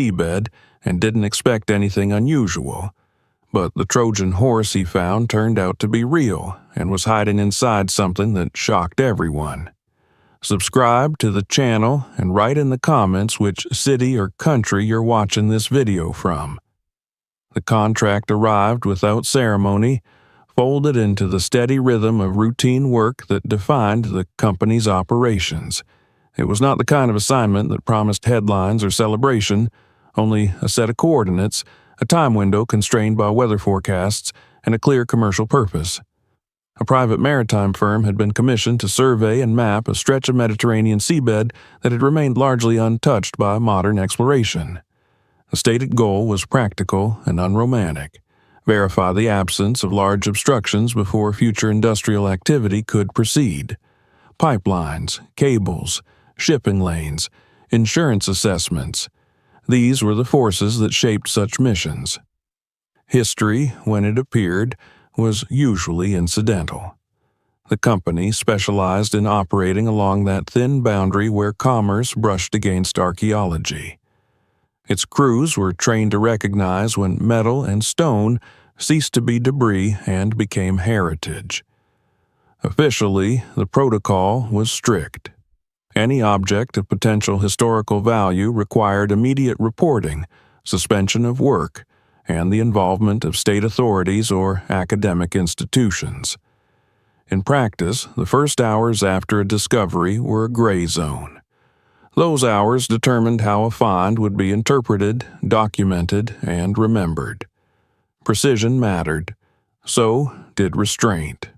seabed and didn't expect anything unusual. But the Trojan horse he found turned out to be real and was hiding inside something that shocked everyone. Subscribe to the channel and write in the comments which city or country you're watching this video from. The contract arrived without ceremony, folded into the steady rhythm of routine work that defined the company's operations. It was not the kind of assignment that promised headlines or celebration, only a set of coordinates, a time window constrained by weather forecasts, and a clear commercial purpose. A private maritime firm had been commissioned to survey and map a stretch of Mediterranean seabed that had remained largely untouched by modern exploration. The stated goal was practical and unromantic: verify the absence of large obstructions before future industrial activity could proceed. Pipelines, cables, shipping lanes, insurance assessments. These were the forces that shaped such missions. History, when it appeared, was usually incidental. The company specialized in operating along that thin boundary where commerce brushed against archaeology. Its crews were trained to recognize when metal and stone ceased to be debris and became heritage. Officially, the protocol was strict. Any object of potential historical value required immediate reporting, suspension of work, and the involvement of state authorities or academic institutions. In practice, the first hours after a discovery were a gray zone. Those hours determined how a find would be interpreted, documented, and remembered. Precision mattered. So did restraint.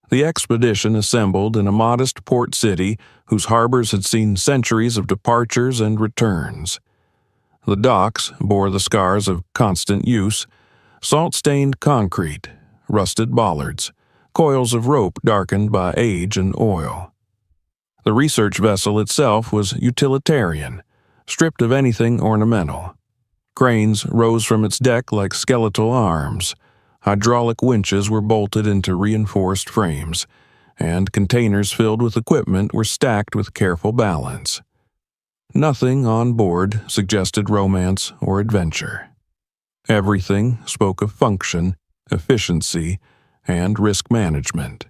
The expedition assembled in a modest port city whose harbors had seen centuries of departures and returns. The docks bore the scars of constant use: salt-stained concrete, rusted bollards, coils of rope darkened by age and oil. The research vessel itself was utilitarian, stripped of anything ornamental. Cranes rose from its deck like skeletal arms. Hydraulic winches were bolted into reinforced frames, and containers filled with equipment were stacked with careful balance. Nothing on board suggested romance or adventure. Everything spoke of function, efficiency, and risk management.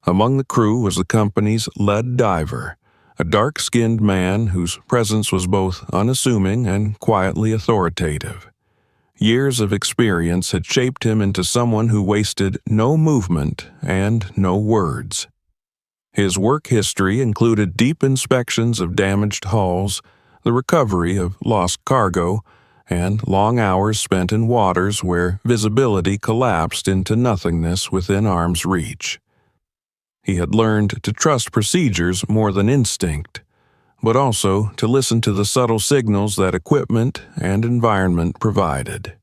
Among the crew was the company's lead diver, a dark-skinned man whose presence was both unassuming and quietly authoritative. Years of experience had shaped him into someone who wasted no movement and no words. His work history included deep inspections of damaged hulls, the recovery of lost cargo, and long hours spent in waters where visibility collapsed into nothingness within arm's reach. He had learned to trust procedures more than instinct, but also to listen to the subtle signals that equipment and environment provided.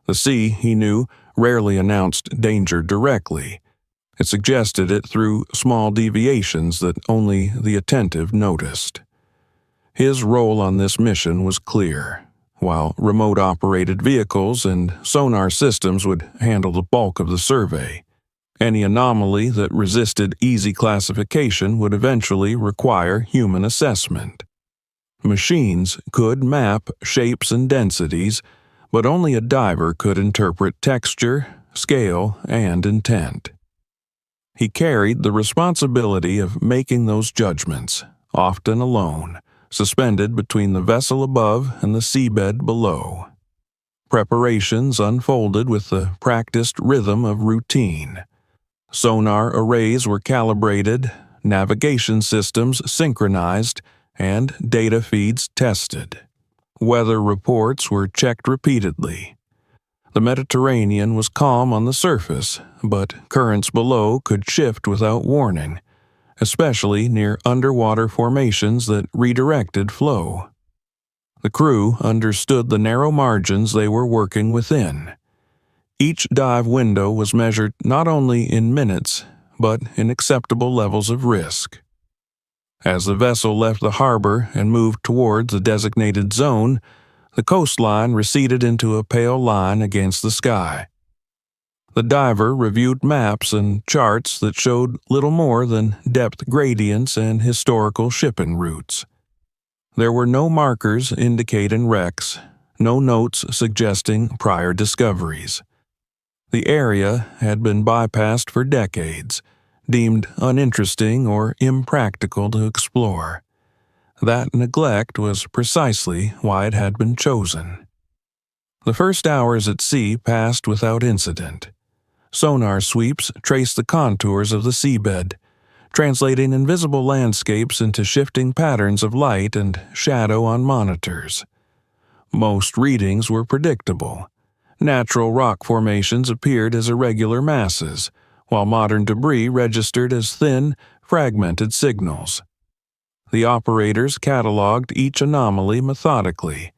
The sea, he knew, rarely announced danger directly. It suggested it through small deviations that only the attentive noticed. His role on this mission was clear. While remote-operated vehicles and sonar systems would handle the bulk of the survey, any anomaly that resisted easy classification would eventually require human assessment. Machines could map shapes and densities, but only a diver could interpret texture, scale, and intent. He carried the responsibility of making those judgments, often alone, suspended between the vessel above and the seabed below. Preparations unfolded with the practiced rhythm of routine. Sonar arrays were calibrated, navigation systems synchronized, and data feeds tested. Weather reports were checked repeatedly. The Mediterranean was calm on the surface, but currents below could shift without warning, especially near underwater formations that redirected flow. The crew understood the narrow margins they were working within. Each dive window was measured not only in minutes, but in acceptable levels of risk. As the vessel left the harbor and moved towards the designated zone, the coastline receded into a pale line against the sky. The diver reviewed maps and charts that showed little more than depth gradients and historical shipping routes. There were no markers indicating wrecks, no notes suggesting prior discoveries. The area had been bypassed for decades, deemed uninteresting or impractical to explore. That neglect was precisely why it had been chosen. The first hours at sea passed without incident. Sonar sweeps traced the contours of the seabed, translating invisible landscapes into shifting patterns of light and shadow on monitors. Most readings were predictable. Natural rock formations appeared as irregular masses, while modern debris registered as thin, fragmented signals. The operators cataloged each anomaly methodically,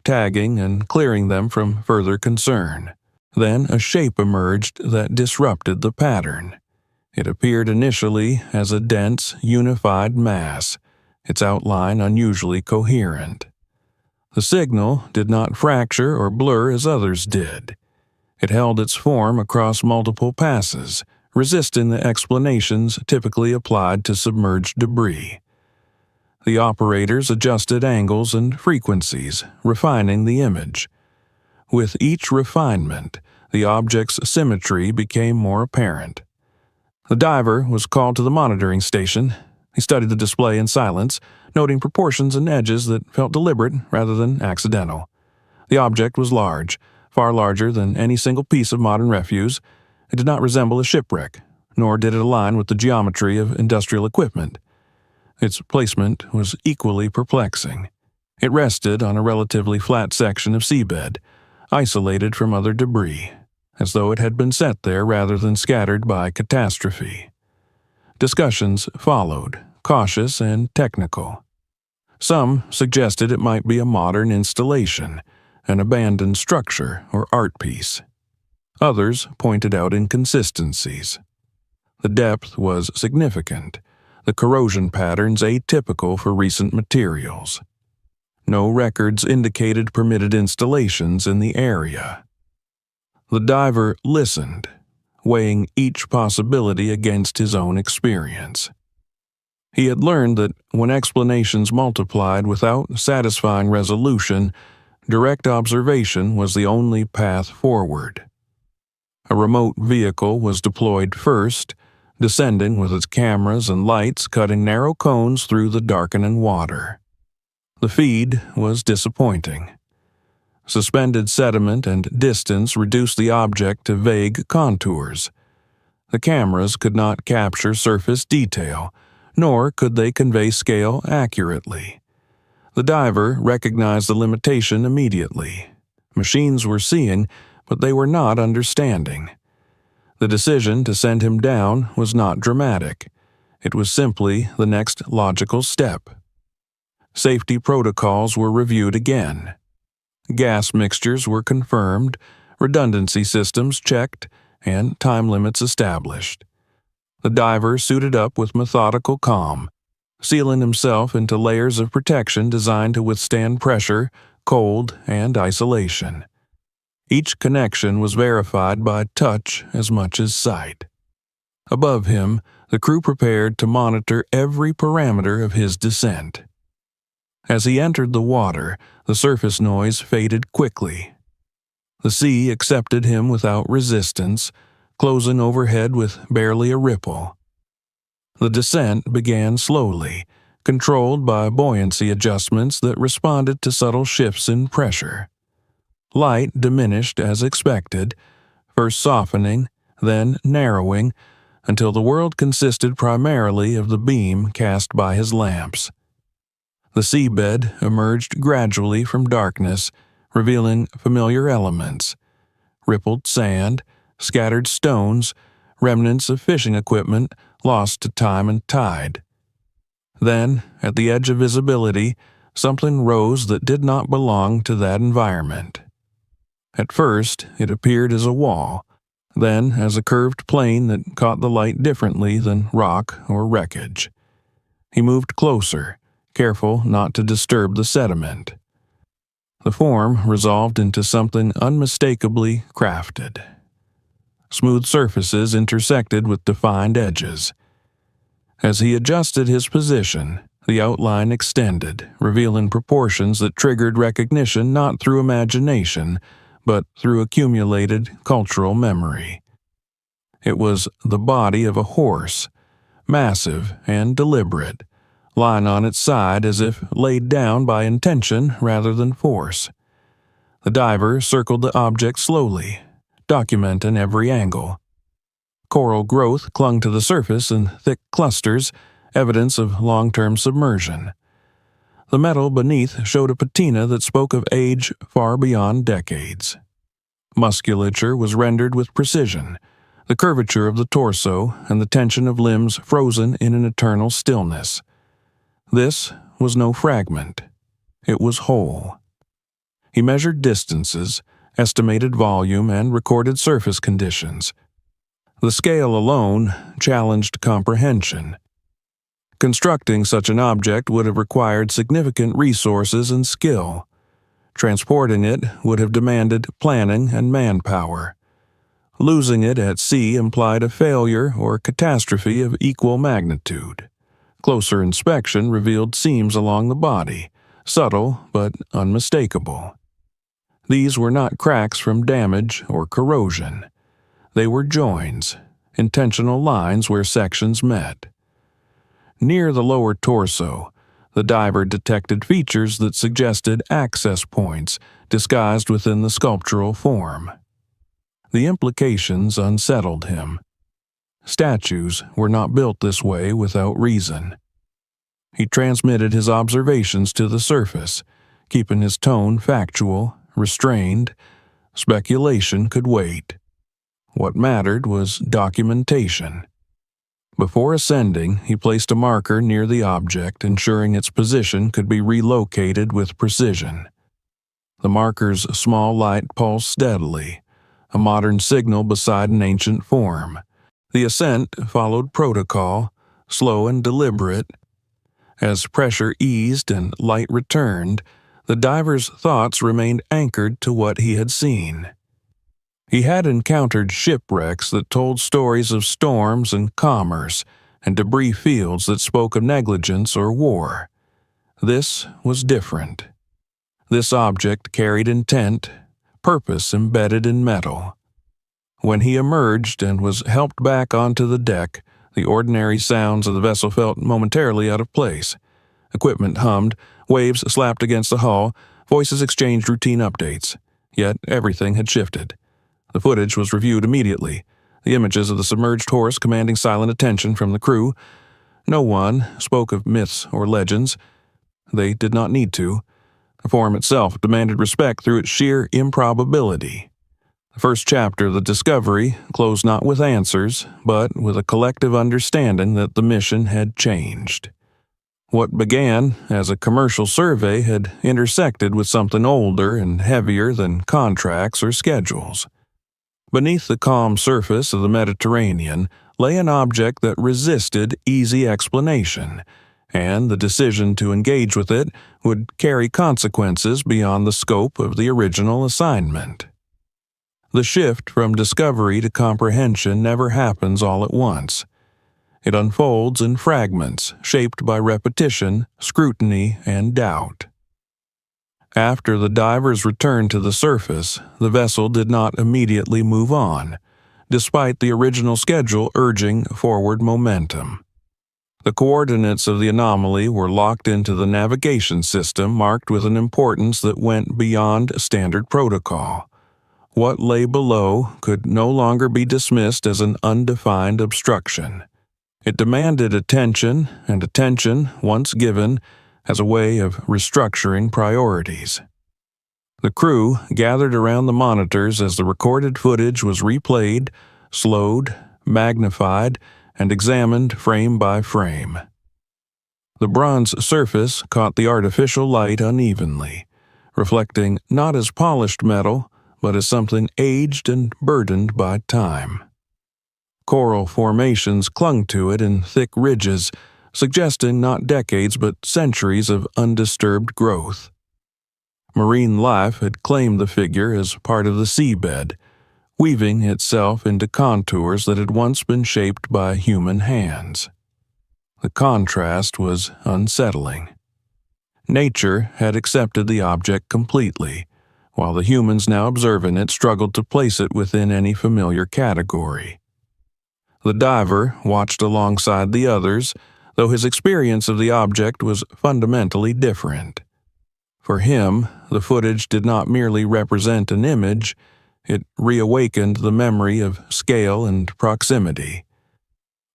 tagging and clearing them from further concern. Then a shape emerged that disrupted the pattern. It appeared initially as a dense, unified mass, its outline unusually coherent. The signal did not fracture or blur as others did. It held its form across multiple passes, resisting the explanations typically applied to submerged debris. The operators adjusted angles and frequencies, refining the image. With each refinement, the object's symmetry became more apparent. The diver was called to the monitoring station. He studied the display in silence, noting proportions and edges that felt deliberate rather than accidental. The object was large, far larger than any single piece of modern refuse. It did not resemble a shipwreck, nor did it align with the geometry of industrial equipment. Its placement was equally perplexing. It rested on a relatively flat section of seabed, isolated from other debris, as though it had been set there rather than scattered by catastrophe. Discussions followed, cautious and technical. Some suggested it might be a modern installation, an abandoned structure or art piece. Others pointed out inconsistencies. The depth was significant, the corrosion patterns atypical for recent materials. No records indicated permitted installations in the area. The diver listened, weighing each possibility against his own experience. He had learned that when explanations multiplied without satisfying resolution, direct observation was the only path forward. A remote vehicle was deployed first, descending with its cameras and lights cutting narrow cones through the darkening water. The feed was disappointing. Suspended sediment and distance reduced the object to vague contours. The cameras could not capture surface detail, nor could they convey scale accurately. The diver recognized the limitation immediately. Machines were seeing, but they were not understanding. The decision to send him down was not dramatic. It was simply the next logical step. Safety protocols were reviewed again. Gas mixtures were confirmed, redundancy systems checked, and time limits established. The diver suited up with methodical calm, sealing himself into layers of protection designed to withstand pressure, cold, and isolation. Each connection was verified by touch as much as sight. Above him, the crew prepared to monitor every parameter of his descent. As he entered the water, the surface noise faded quickly. The sea accepted him without resistance, closing overhead with barely a ripple. The descent began slowly, controlled by buoyancy adjustments that responded to subtle shifts in pressure. Light diminished as expected, first softening, then narrowing, until the world consisted primarily of the beam cast by his lamps. The seabed emerged gradually from darkness, revealing familiar elements: rippled sand, scattered stones, remnants of fishing equipment lost to time and tide. Then, at the edge of visibility, something rose that did not belong to that environment. At first, it appeared as a wall, then as a curved plane that caught the light differently than rock or wreckage. He moved closer, careful not to disturb the sediment. The form resolved into something unmistakably crafted. Smooth surfaces intersected with defined edges. As he adjusted his position, The outline extended, revealing proportions that triggered recognition not through imagination, but through accumulated cultural memory. It was the body of a horse, massive and deliberate, lying on its side as if laid down by intention rather than force. The diver circled the object slowly, documenting every angle. Coral growth clung to the surface in thick clusters, evidence of long-term submersion. The metal beneath showed a patina that spoke of age far beyond decades. Musculature was rendered with precision, the curvature of the torso and the tension of limbs frozen in an eternal stillness. This was no fragment. It was whole. He measured distances, estimated volume, and recorded surface conditions. The scale alone challenged comprehension. Constructing such an object would have required significant resources and skill. Transporting it would have demanded planning and manpower. Losing it at sea implied a failure or catastrophe of equal magnitude. Closer inspection revealed seams along the body, subtle but unmistakable. These were not cracks from damage or corrosion. They were joins, intentional lines where sections met. Near the lower torso, the diver detected features that suggested access points disguised within the sculptural form. The implications unsettled him. Statues were not built this way without reason. He transmitted his observations to the surface, keeping his tone factual, restrained. Speculation could wait. What mattered was documentation. Before ascending, he placed a marker near the object, ensuring its position could be relocated with precision. The marker's small light pulsed steadily, a modern signal beside an ancient form. The ascent followed protocol, slow and deliberate. As pressure eased and light returned, the diver's thoughts remained anchored to what he had seen. He had encountered shipwrecks that told stories of storms and commerce, and debris fields that spoke of negligence or war. This was different. This object carried intent, purpose embedded in metal. When he emerged and was helped back onto the deck, the ordinary sounds of the vessel felt momentarily out of place. Equipment hummed, waves slapped against the hull, voices exchanged routine updates. Yet everything had shifted. The footage was reviewed immediately, the images of the submerged horse commanding silent attention from the crew. No one spoke of myths or legends. They did not need to. The form itself demanded respect through its sheer improbability. The first chapter of the discovery closed not with answers, but with a collective understanding that the mission had changed. What began as a commercial survey had intersected with something older and heavier than contracts or schedules. Beneath the calm surface of the Mediterranean lay an object that resisted easy explanation, and the decision to engage with it would carry consequences beyond the scope of the original assignment. The shift from discovery to comprehension never happens all at once. It unfolds in fragments, shaped by repetition, scrutiny, and doubt. After the divers returned to the surface, the vessel did not immediately move on, despite the original schedule urging forward momentum. The coordinates of the anomaly were locked into the navigation system, marked with an importance that went beyond standard protocol. What lay below could no longer be dismissed as an undefined obstruction. It demanded attention, and attention, once given, as a way of restructuring priorities. The crew gathered around the monitors as the recorded footage was replayed, slowed, magnified, and examined frame by frame. The bronze surface caught the artificial light unevenly, reflecting not as polished metal, but as something aged and burdened by time. Coral formations clung to it in thick ridges, suggesting not decades but centuries of undisturbed growth. Marine life had claimed the figure as part of the seabed, weaving itself into contours that had once been shaped by human hands. The contrast was unsettling. Nature had accepted the object completely, while the humans now observing it struggled to place it within any familiar category. The diver watched alongside the others, though his experience of the object was fundamentally different. For him, the footage did not merely represent an image, it reawakened the memory of scale and proximity.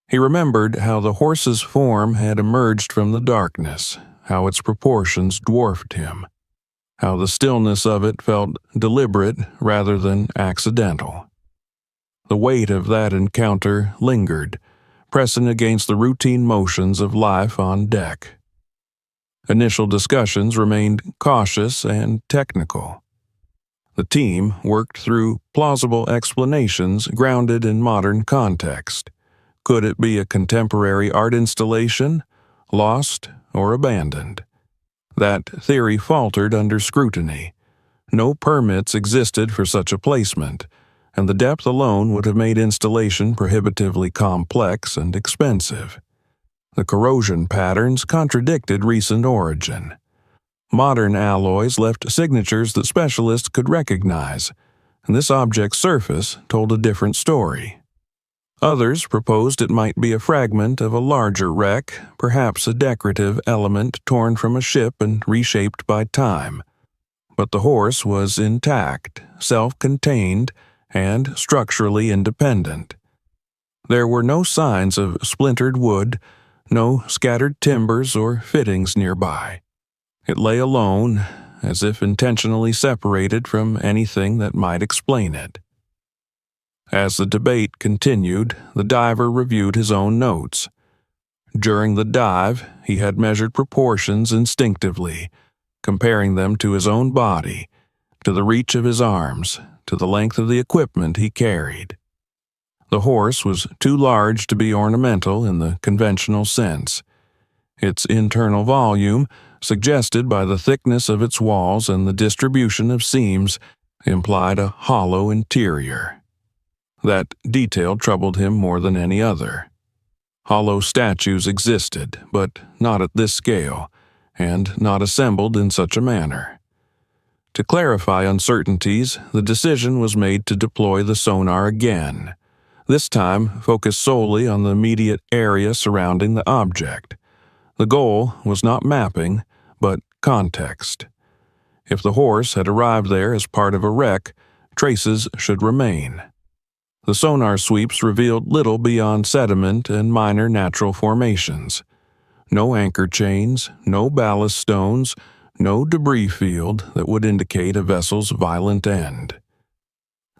He remembered how the horse's form had emerged from the darkness, how its proportions dwarfed him, how the stillness of it felt deliberate rather than accidental. The weight of that encounter lingered, pressing against the routine motions of life on deck. Initial discussions remained cautious and technical. The team worked through plausible explanations grounded in modern context. Could it be a contemporary art installation, lost or abandoned? That theory faltered under scrutiny. No permits existed for such a placement, and the depth alone would have made installation prohibitively complex and expensive. The corrosion patterns contradicted recent origin. Modern alloys left signatures that specialists could recognize, and this object's surface told a different story. Others proposed it might be a fragment of a larger wreck, perhaps a decorative element torn from a ship and reshaped by time. But the horse was intact, self-contained, and structurally independent. There were no signs of splintered wood, no scattered timbers or fittings nearby. It lay alone, as if intentionally separated from anything that might explain it. As the debate continued, the diver reviewed his own notes. During the dive, he had measured proportions instinctively, comparing them to his own body, to the reach of his arms, to the length of the equipment he carried. The horse was too large to be ornamental in the conventional sense. Its internal volume, suggested by the thickness of its walls and the distribution of seams, implied a hollow interior. That detail troubled him more than any other. Hollow statues existed, but not at this scale, and not assembled in such a manner. To clarify uncertainties, the decision was made to deploy the sonar again, this time focused solely on the immediate area surrounding the object. The goal was not mapping, but context. If the horse had arrived there as part of a wreck, traces should remain. The sonar sweeps revealed little beyond sediment and minor natural formations. No anchor chains, no ballast stones, no debris field that would indicate a vessel's violent end.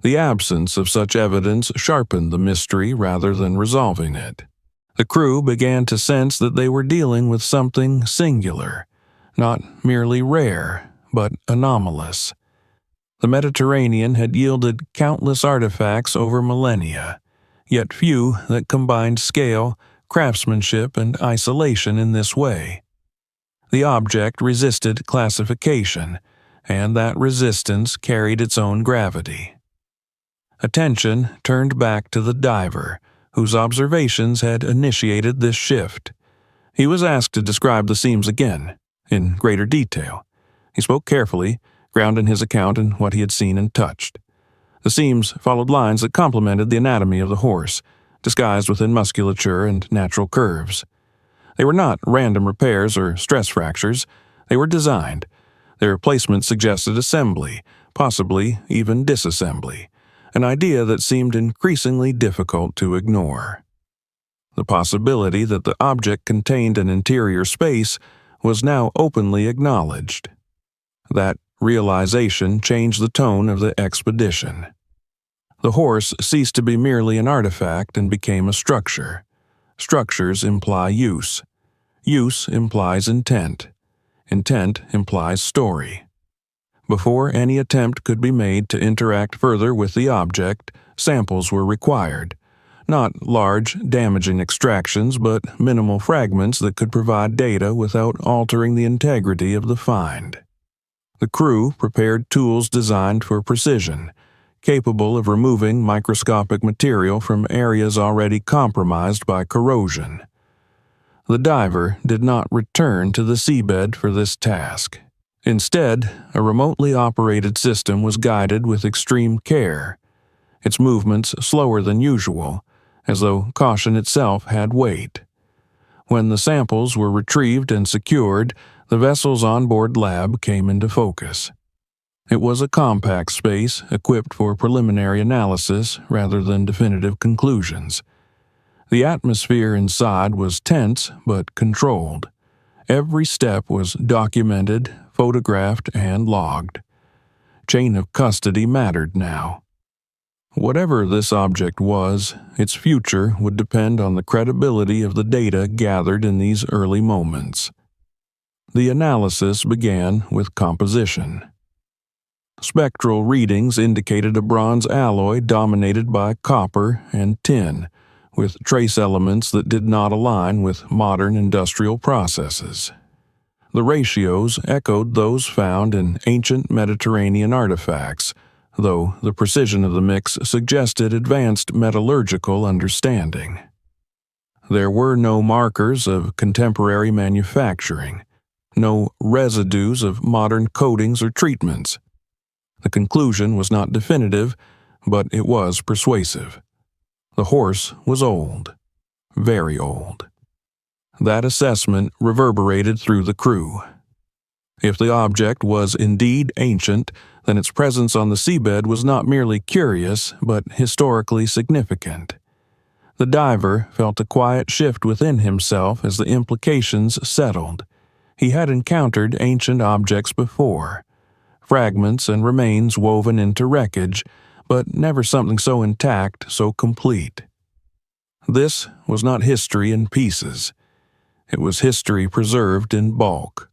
The absence of such evidence sharpened the mystery rather than resolving it. The crew began to sense that they were dealing with something singular, not merely rare, but anomalous. The Mediterranean had yielded countless artifacts over millennia, yet few that combined scale, craftsmanship, and isolation in this way. The object resisted classification, and that resistance carried its own gravity. Attention turned back to the diver, whose observations had initiated this shift. He was asked to describe the seams again, in greater detail. He spoke carefully, grounding his account in what he had seen and touched. The seams followed lines that complemented the anatomy of the horse, disguised within musculature and natural curves. They were not random repairs or stress fractures. They were designed. Their placement suggested assembly, possibly even disassembly, an idea that seemed increasingly difficult to ignore. The possibility that the object contained an interior space was now openly acknowledged. That realization changed the tone of the expedition. The horse ceased to be merely an artifact and became a structure. Structures imply use. Use implies intent. Intent implies story. Before any attempt could be made to interact further with the object, samples were required. Not large, damaging extractions, but minimal fragments that could provide data without altering the integrity of the find. The crew prepared tools designed for precision, capable of removing microscopic material from areas already compromised by corrosion. The diver did not return to the seabed for this task. Instead, a remotely operated system was guided with extreme care, its movements slower than usual, as though caution itself had weight. When the samples were retrieved and secured, the vessel's onboard lab came into focus. It was a compact space equipped for preliminary analysis rather than definitive conclusions. The atmosphere inside was tense but controlled. Every step was documented, photographed, and logged. Chain of custody mattered now. Whatever this object was, its future would depend on the credibility of the data gathered in these early moments. The analysis began with composition. Spectral readings indicated a bronze alloy dominated by copper and tin, with trace elements that did not align with modern industrial processes. The ratios echoed those found in ancient Mediterranean artifacts, though the precision of the mix suggested advanced metallurgical understanding. There were no markers of contemporary manufacturing, no residues of modern coatings or treatments. The conclusion was not definitive, but it was persuasive. The horse was old, very old. That assessment reverberated through the crew. If the object was indeed ancient, then its presence on the seabed was not merely curious, but historically significant. The diver felt a quiet shift within himself as the implications settled. He had encountered ancient objects before, fragments and remains woven into wreckage, but never something so intact, so complete. This was not history in pieces. It was history preserved in bulk.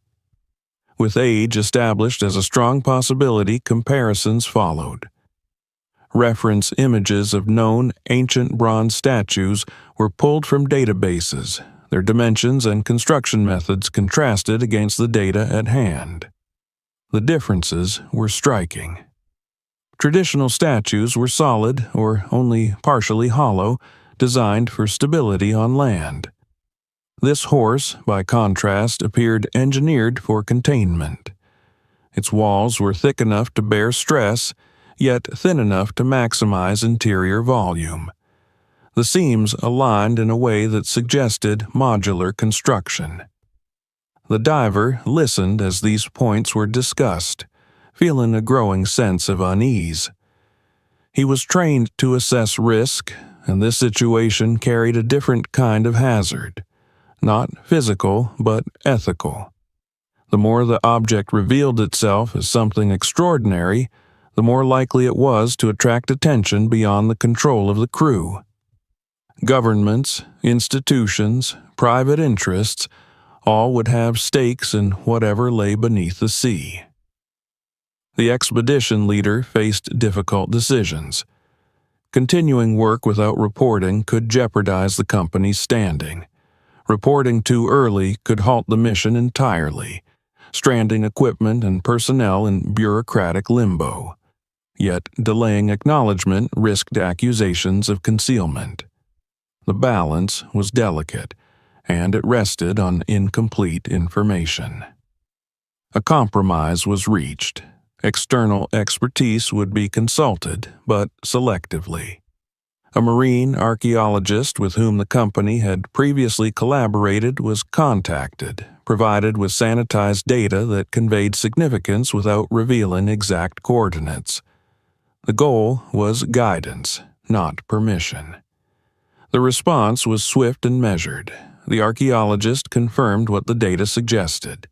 With age established as a strong possibility, comparisons followed. Reference images of known ancient bronze statues were pulled from databases, their dimensions and construction methods contrasted against the data at hand. The differences were striking. Traditional statues were solid or only partially hollow, designed for stability on land. This horse, by contrast, appeared engineered for containment. Its walls were thick enough to bear stress, yet thin enough to maximize interior volume. The seams aligned in a way that suggested modular construction. The diver listened as these points were discussed, feeling a growing sense of unease. He was trained to assess risk, and this situation carried a different kind of hazard. Not physical, but ethical. The more the object revealed itself as something extraordinary, the more likely it was to attract attention beyond the control of the crew. Governments, institutions, private interests, all would have stakes in whatever lay beneath the sea. The expedition leader faced difficult decisions. Continuing work without reporting could jeopardize the company's standing. Reporting too early could halt the mission entirely, stranding equipment and personnel in bureaucratic limbo. Yet delaying acknowledgement risked accusations of concealment. The balance was delicate, and it rested on incomplete information. A compromise was reached. External expertise would be consulted, but selectively. A marine archaeologist with whom the company had previously collaborated was contacted, provided with sanitized data that conveyed significance without revealing exact coordinates. The goal was guidance, not permission. The response was swift and measured. The archaeologist confirmed what the data suggested.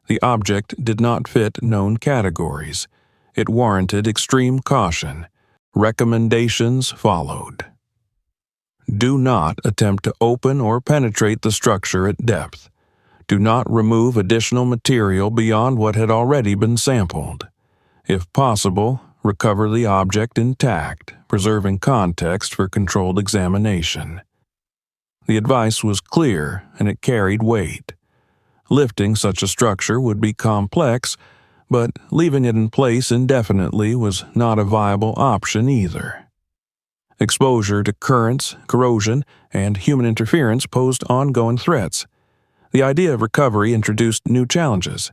The object did not fit known categories. It warranted extreme caution. Recommendations followed. Do not attempt to open or penetrate the structure at depth. Do not remove additional material beyond what had already been sampled. If possible, recover the object intact, preserving context for controlled examination. The advice was clear, and it carried weight. Lifting such a structure would be complex, but leaving it in place indefinitely was not a viable option either. Exposure to currents, corrosion, and human interference posed ongoing threats. The idea of recovery introduced new challenges.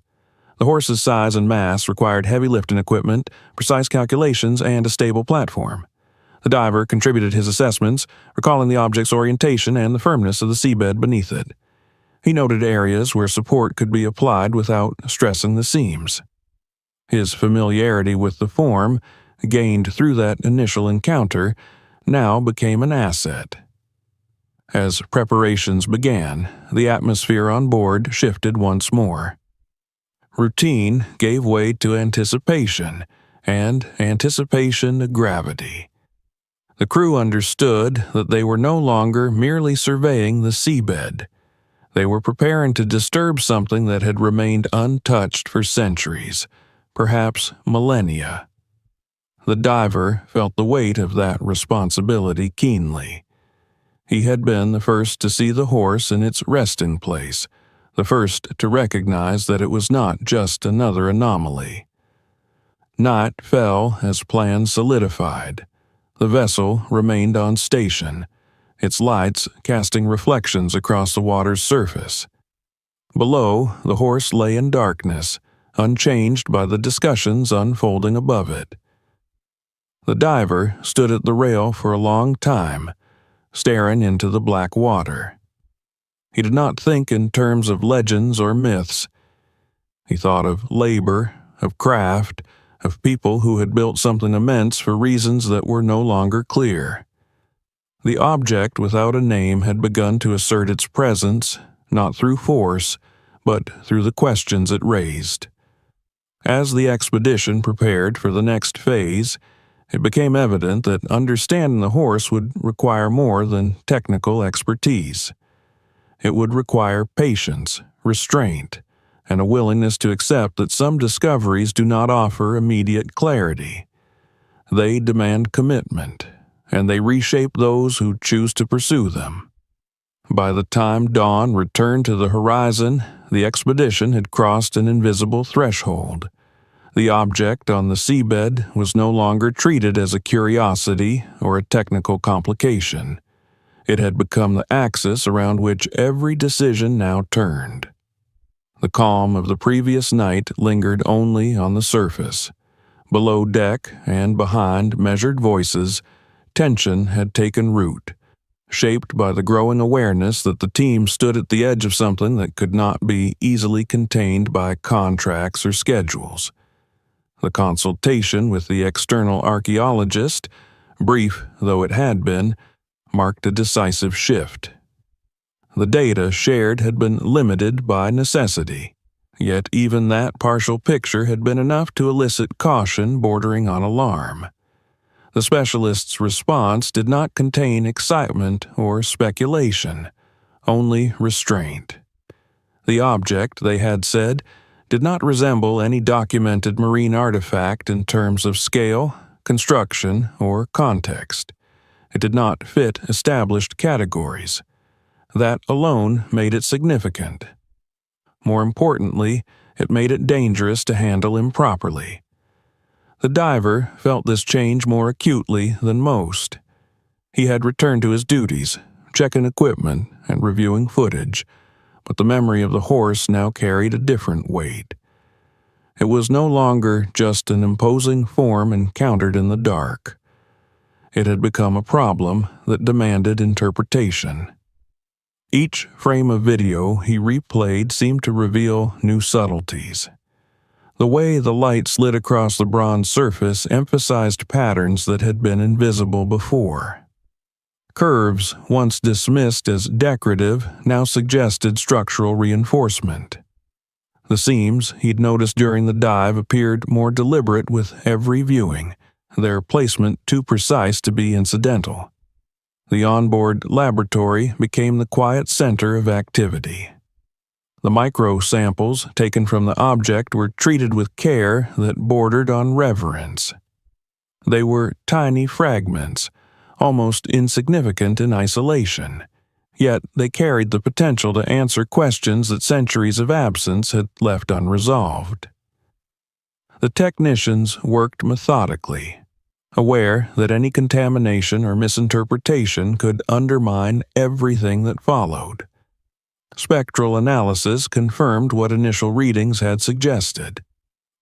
The horse's size and mass required heavy lifting equipment, precise calculations, and a stable platform. The diver contributed his assessments, recalling the object's orientation and the firmness of the seabed beneath it. He noted areas where support could be applied without stressing the seams. His familiarity with the form, gained through that initial encounter, now became an asset. As preparations began, the atmosphere on board shifted once more. Routine gave way to anticipation, and anticipation to gravity. The crew understood that they were no longer merely surveying the seabed. They were preparing to disturb something that had remained untouched for centuries, perhaps millennia. The diver felt the weight of that responsibility keenly. He had been the first to see the horse in its resting place, the first to recognize that it was not just another anomaly. Night fell as plans solidified. The vessel remained on station, its lights casting reflections across the water's surface. Below, the horse lay in darkness, unchanged by the discussions unfolding above it. The diver stood at the rail for a long time, staring into the black water. He did not think in terms of legends or myths. He thought of labor, of craft, of people who had built something immense for reasons that were no longer clear. The object without a name had begun to assert its presence, not through force, but through the questions it raised. As the expedition prepared for the next phase, it became evident that understanding the horse would require more than technical expertise. It would require patience, restraint, and a willingness to accept that some discoveries do not offer immediate clarity. They demand commitment, and they reshape those who choose to pursue them. By the time dawn returned to the horizon, the expedition had crossed an invisible threshold. The object on the seabed was no longer treated as a curiosity or a technical complication. It had become the axis around which every decision now turned. The calm of the previous night lingered only on the surface. Below deck and behind measured voices, tension had taken root, shaped by the growing awareness that the team stood at the edge of something that could not be easily contained by contracts or schedules. The consultation with the external archaeologist, brief though it had been, marked a decisive shift. The data shared had been limited by necessity, yet even that partial picture had been enough to elicit caution bordering on alarm. The specialist's response did not contain excitement or speculation, only restraint. The object, they had said, did not resemble any documented marine artifact in terms of scale, construction, or context. It did not fit established categories. That alone made it significant. More importantly, it made it dangerous to handle improperly. The diver felt this change more acutely than most. He had returned to his duties, checking equipment and reviewing footage, but the memory of the horse now carried a different weight. It was no longer just an imposing form encountered in the dark. It had become a problem that demanded interpretation. Each frame of video he replayed seemed to reveal new subtleties. The way the light slid across the bronze surface emphasized patterns that had been invisible before. Curves, once dismissed as decorative, now suggested structural reinforcement. The seams he'd noticed during the dive appeared more deliberate with every viewing, their placement too precise to be incidental. The onboard laboratory became the quiet center of activity. The micro samples taken from the object were treated with care that bordered on reverence. They were tiny fragments, almost insignificant in isolation, yet they carried the potential to answer questions that centuries of absence had left unresolved. The technicians worked methodically, aware that any contamination or misinterpretation could undermine everything that followed. Spectral analysis confirmed what initial readings had suggested.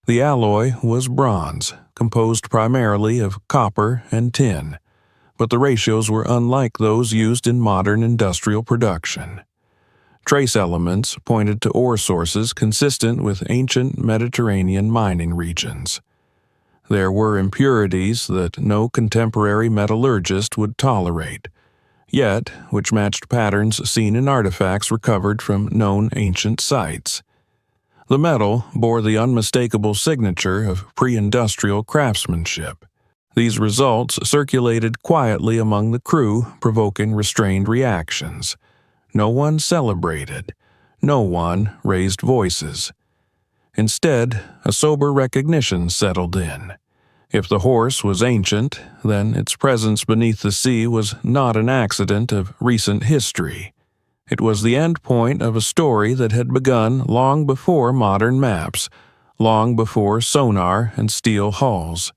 The alloy was bronze, composed primarily of copper and tin, but the ratios were unlike those used in modern industrial production. Trace elements pointed to ore sources consistent with ancient Mediterranean mining regions. There were impurities that no contemporary metallurgist would tolerate, yet which matched patterns seen in artifacts recovered from known ancient sites. The metal bore the unmistakable signature of pre-industrial craftsmanship. These results circulated quietly among the crew, provoking restrained reactions. No one celebrated. No one raised voices. Instead, a sober recognition settled in. If the horse was ancient, then its presence beneath the sea was not an accident of recent history. It was the end point of a story that had begun long before modern maps, long before sonar and steel hulls.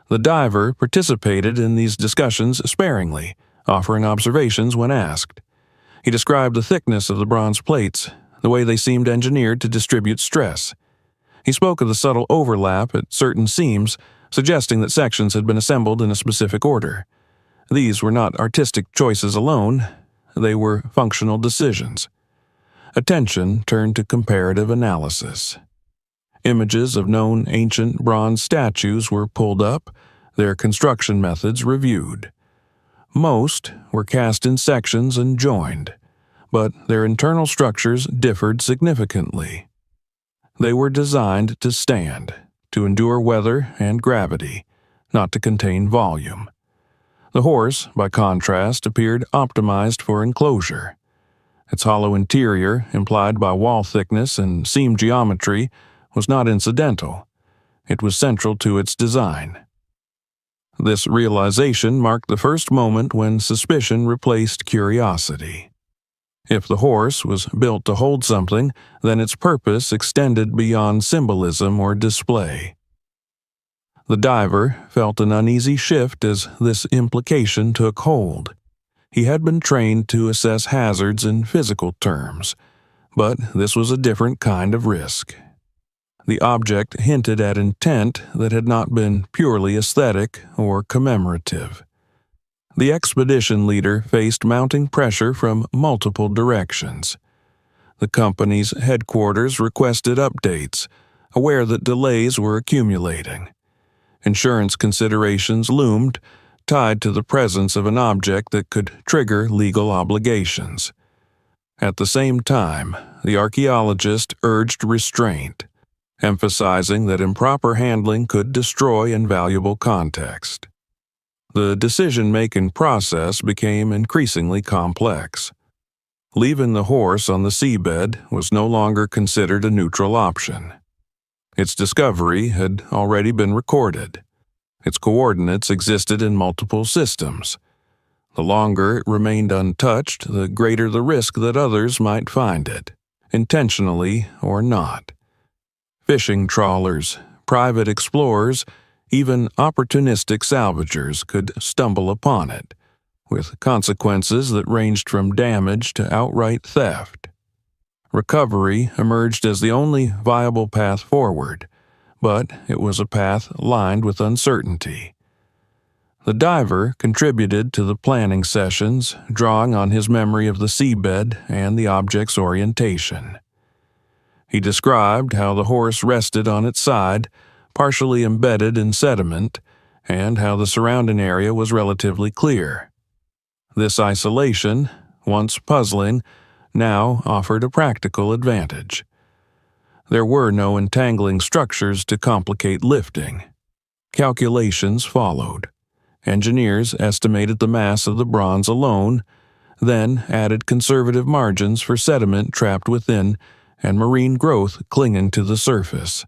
The diver participated in these discussions sparingly, offering observations when asked. He described the thickness of the bronze plates, the way they seemed engineered to distribute stress. He spoke of the subtle overlap at certain seams, suggesting that sections had been assembled in a specific order. These were not artistic choices alone. They were functional decisions. Attention turned to comparative analysis. Images of known ancient bronze statues were pulled up, their construction methods reviewed. Most were cast in sections and joined, but their internal structures differed significantly. They were designed to stand, to endure weather and gravity, not to contain volume. The horse, by contrast, appeared optimized for enclosure. Its hollow interior, implied by wall thickness and seam geometry, was not incidental. It was central to its design. This realization marked the first moment when suspicion replaced curiosity. If the horse was built to hold something, then its purpose extended beyond symbolism or display. The diver felt an uneasy shift as this implication took hold. He had been trained to assess hazards in physical terms, but this was a different kind of risk. The object hinted at intent that had not been purely aesthetic or commemorative. The expedition leader faced mounting pressure from multiple directions. The company's headquarters requested updates, aware that delays were accumulating. Insurance considerations loomed, tied to the presence of an object that could trigger legal obligations. At the same time, the archaeologist urged restraint, emphasizing that improper handling could destroy invaluable context. The decision-making process became increasingly complex. Leaving the horse on the seabed was no longer considered a neutral option. Its discovery had already been recorded. Its coordinates existed in multiple systems. The longer it remained untouched, the greater the risk that others might find it, intentionally or not. Fishing trawlers, private explorers, even opportunistic salvagers could stumble upon it, with consequences that ranged from damage to outright theft. Recovery emerged as the only viable path forward, but it was a path lined with uncertainty. The diver contributed to the planning sessions, drawing on his memory of the seabed and the object's orientation. He described how the horse rested on its side, partially embedded in sediment, and how the surrounding area was relatively clear. This isolation, once puzzling, now offered a practical advantage. There were no entangling structures to complicate lifting. Calculations followed. Engineers estimated the mass of the bronze alone, then added conservative margins for sediment trapped within and marine growth clinging to the surface.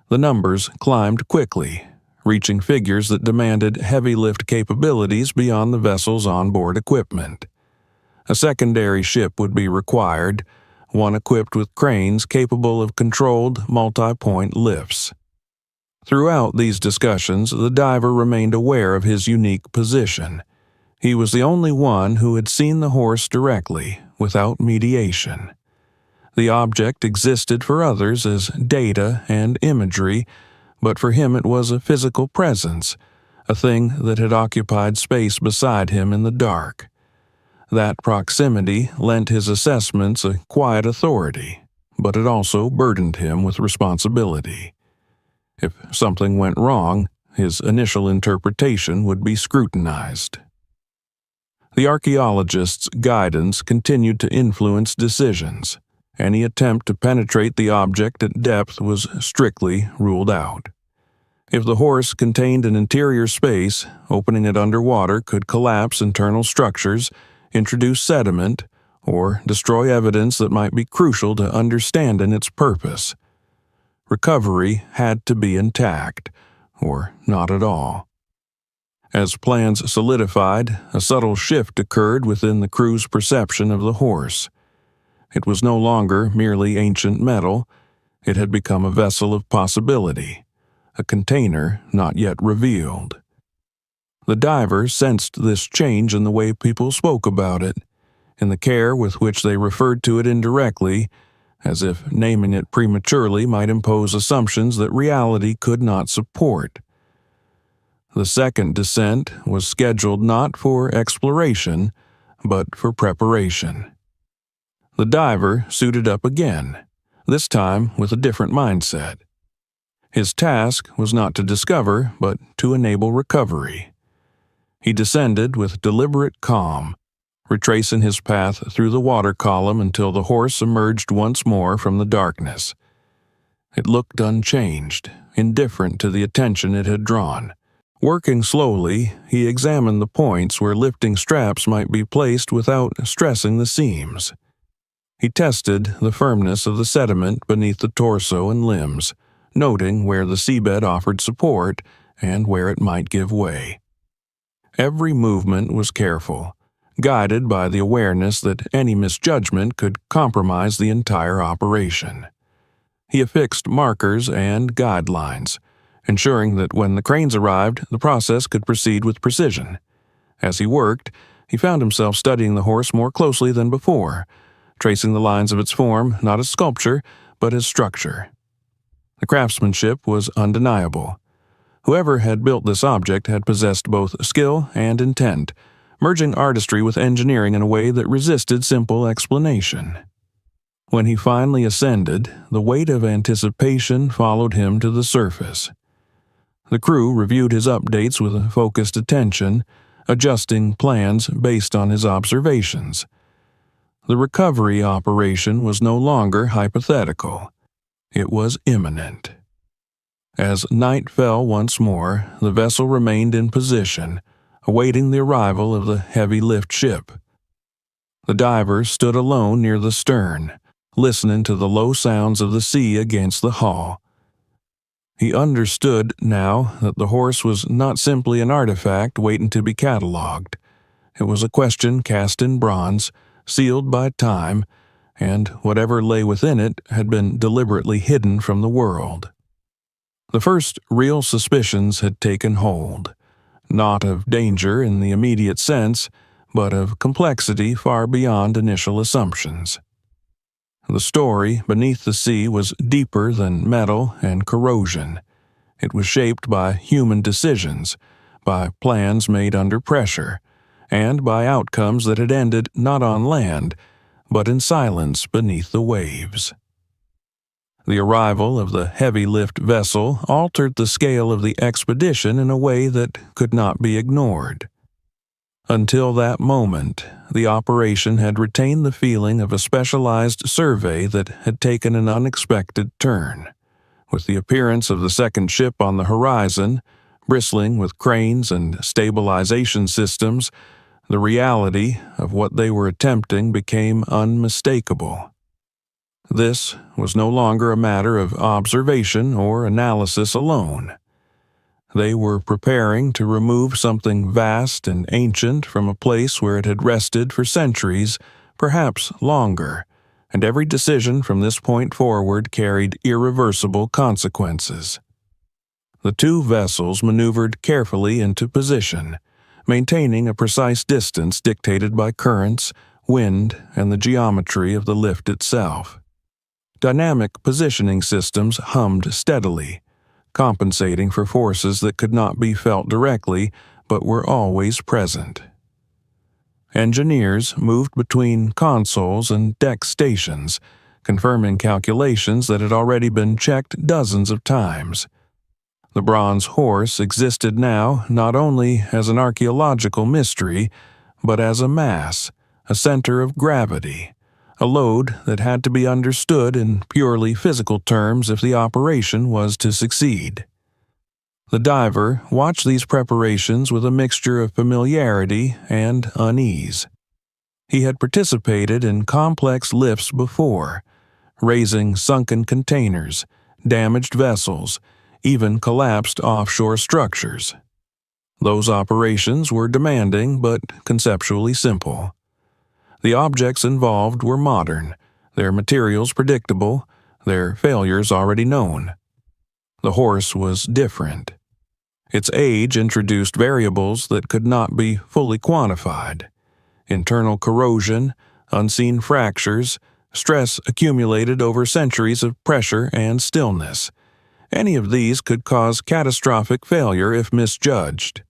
The numbers climbed quickly, reaching figures that demanded heavy lift capabilities beyond the vessel's onboard equipment. A secondary ship would be required, one equipped with cranes capable of controlled multi-point lifts. Throughout these discussions, the diver remained aware of his unique position. He was the only one who had seen the horse directly, without mediation. The object existed for others as data and imagery, but for him it was a physical presence, a thing that had occupied space beside him in the dark. That proximity lent his assessments a quiet authority, but it also burdened him with responsibility. If something went wrong, his initial interpretation would be scrutinized. The archaeologist's guidance continued to influence decisions. Any attempt to penetrate the object at depth was strictly ruled out. If the horse contained an interior space, opening it underwater could collapse internal structures, introduce sediment, or destroy evidence that might be crucial to understanding its purpose. Recovery had to be intact, or not at all. As plans solidified, a subtle shift occurred within the crew's perception of the horse. It was no longer merely ancient metal. It had become a vessel of possibility, a container not yet revealed. The diver sensed this change in the way people spoke about it, in the care with which they referred to it indirectly, as if naming it prematurely might impose assumptions that reality could not support. The second descent was scheduled not for exploration, but for preparation. The diver suited up again, this time with a different mindset. His task was not to discover, but to enable recovery. He descended with deliberate calm, retracing his path through the water column until the horse emerged once more from the darkness. It looked unchanged, indifferent to the attention it had drawn. Working slowly, he examined the points where lifting straps might be placed without stressing the seams. He tested the firmness of the sediment beneath the torso and limbs, noting where the seabed offered support and where it might give way. Every movement was careful, guided by the awareness that any misjudgment could compromise the entire operation. He affixed markers and guidelines, ensuring that when the cranes arrived, the process could proceed with precision. As he worked, he found himself studying the horse more closely than before, tracing the lines of its form not as sculpture, but as structure. The craftsmanship was undeniable. Whoever had built this object had possessed both skill and intent, merging artistry with engineering in a way that resisted simple explanation. When he finally ascended, the weight of anticipation followed him to the surface. The crew reviewed his updates with focused attention, adjusting plans based on his observations. The recovery operation was no longer hypothetical. It was imminent. As night fell once more, the vessel remained in position, awaiting the arrival of the heavy lift ship. The diver stood alone near the stern, listening to the low sounds of the sea against the hull. He understood now that the horse was not simply an artifact waiting to be catalogued. It was a question cast in bronze, sealed by time, and whatever lay within it had been deliberately hidden from the world. The first real suspicions had taken hold, not of danger in the immediate sense, but of complexity far beyond initial assumptions. The story beneath the sea was deeper than metal and corrosion. It was shaped by human decisions, by plans made under pressure, and by outcomes that had ended not on land, but in silence beneath the waves. The arrival of the heavy lift vessel altered the scale of the expedition in a way that could not be ignored. Until that moment, the operation had retained the feeling of a specialized survey that had taken an unexpected turn. With the appearance of the second ship on the horizon, bristling with cranes and stabilization systems, the reality of what they were attempting became unmistakable. This was no longer a matter of observation or analysis alone. They were preparing to remove something vast and ancient from a place where it had rested for centuries, perhaps longer, and every decision from this point forward carried irreversible consequences. The two vessels maneuvered carefully into position, maintaining a precise distance dictated by currents, wind, and the geometry of the lift itself. Dynamic positioning systems hummed steadily, compensating for forces that could not be felt directly but were always present. Engineers moved between consoles and deck stations, confirming calculations that had already been checked dozens of times. The bronze horse existed now not only as an archaeological mystery, but as a mass, a center of gravity, a load that had to be understood in purely physical terms if the operation was to succeed. The diver watched these preparations with a mixture of familiarity and unease. He had participated in complex lifts before, raising sunken containers, damaged vessels, even collapsed offshore structures. Those operations were demanding but conceptually simple. The objects involved were modern, their materials predictable, their failures already known. The horse was different. Its age introduced variables that could not be fully quantified. Internal corrosion, unseen fractures, stress accumulated over centuries of pressure and stillness. Any of these could cause catastrophic failure if misjudged.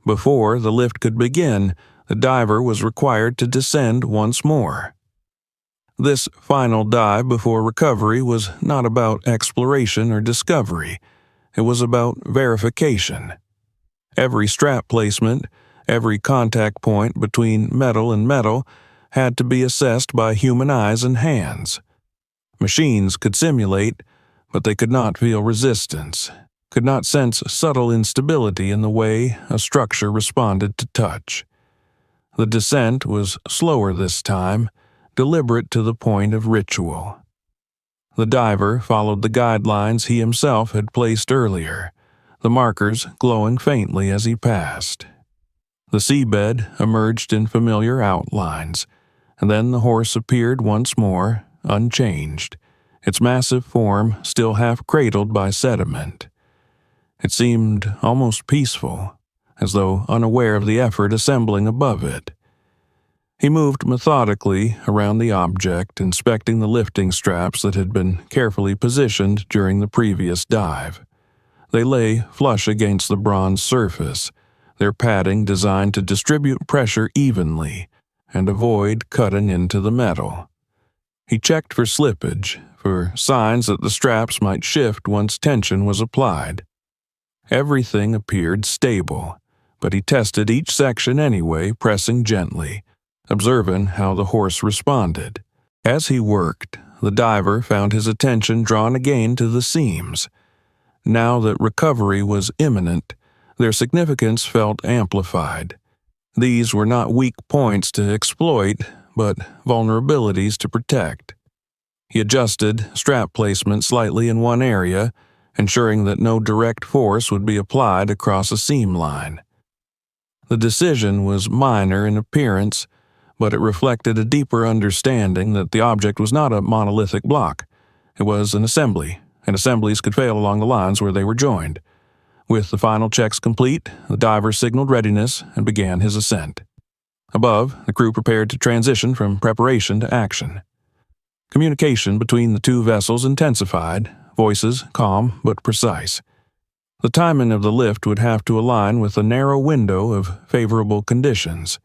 Before the lift could begin, the diver was required to descend once more. This final dive before recovery was not about exploration or discovery. It was about verification. Every strap placement, every contact point between metal and metal had to be assessed by human eyes and hands. Machines could simulate, but they could not feel resistance, could not sense subtle instability in the way a structure responded to touch. The descent was slower this time, deliberate to the point of ritual. The diver followed the guidelines he himself had placed earlier, the markers glowing faintly as he passed. The seabed emerged in familiar outlines, and then the horse appeared once more, unchanged, its massive form still half cradled by sediment. It seemed almost peaceful, as though unaware of the effort assembling above it. He moved methodically around the object, inspecting the lifting straps that had been carefully positioned during the previous dive. They lay flush against the bronze surface, their padding designed to distribute pressure evenly and avoid cutting into the metal. He checked for slippage, for signs that the straps might shift once tension was applied. Everything appeared stable, but he tested each section anyway, pressing gently, observing how the horse responded. As he worked, the diver found his attention drawn again to the seams. Now that recovery was imminent, their significance felt amplified. These were not weak points to exploit, but vulnerabilities to protect. He adjusted strap placement slightly in one area, ensuring that no direct force would be applied across a seam line. The decision was minor in appearance, but it reflected a deeper understanding that the object was not a monolithic block. It was an assembly, and assemblies could fail along the lines where they were joined. With the final checks complete, the diver signaled readiness and began his ascent. Above, the crew prepared to transition from preparation to action. Communication between the two vessels intensified, voices calm but precise. The timing of the lift would have to align with a narrow window of favorable conditions.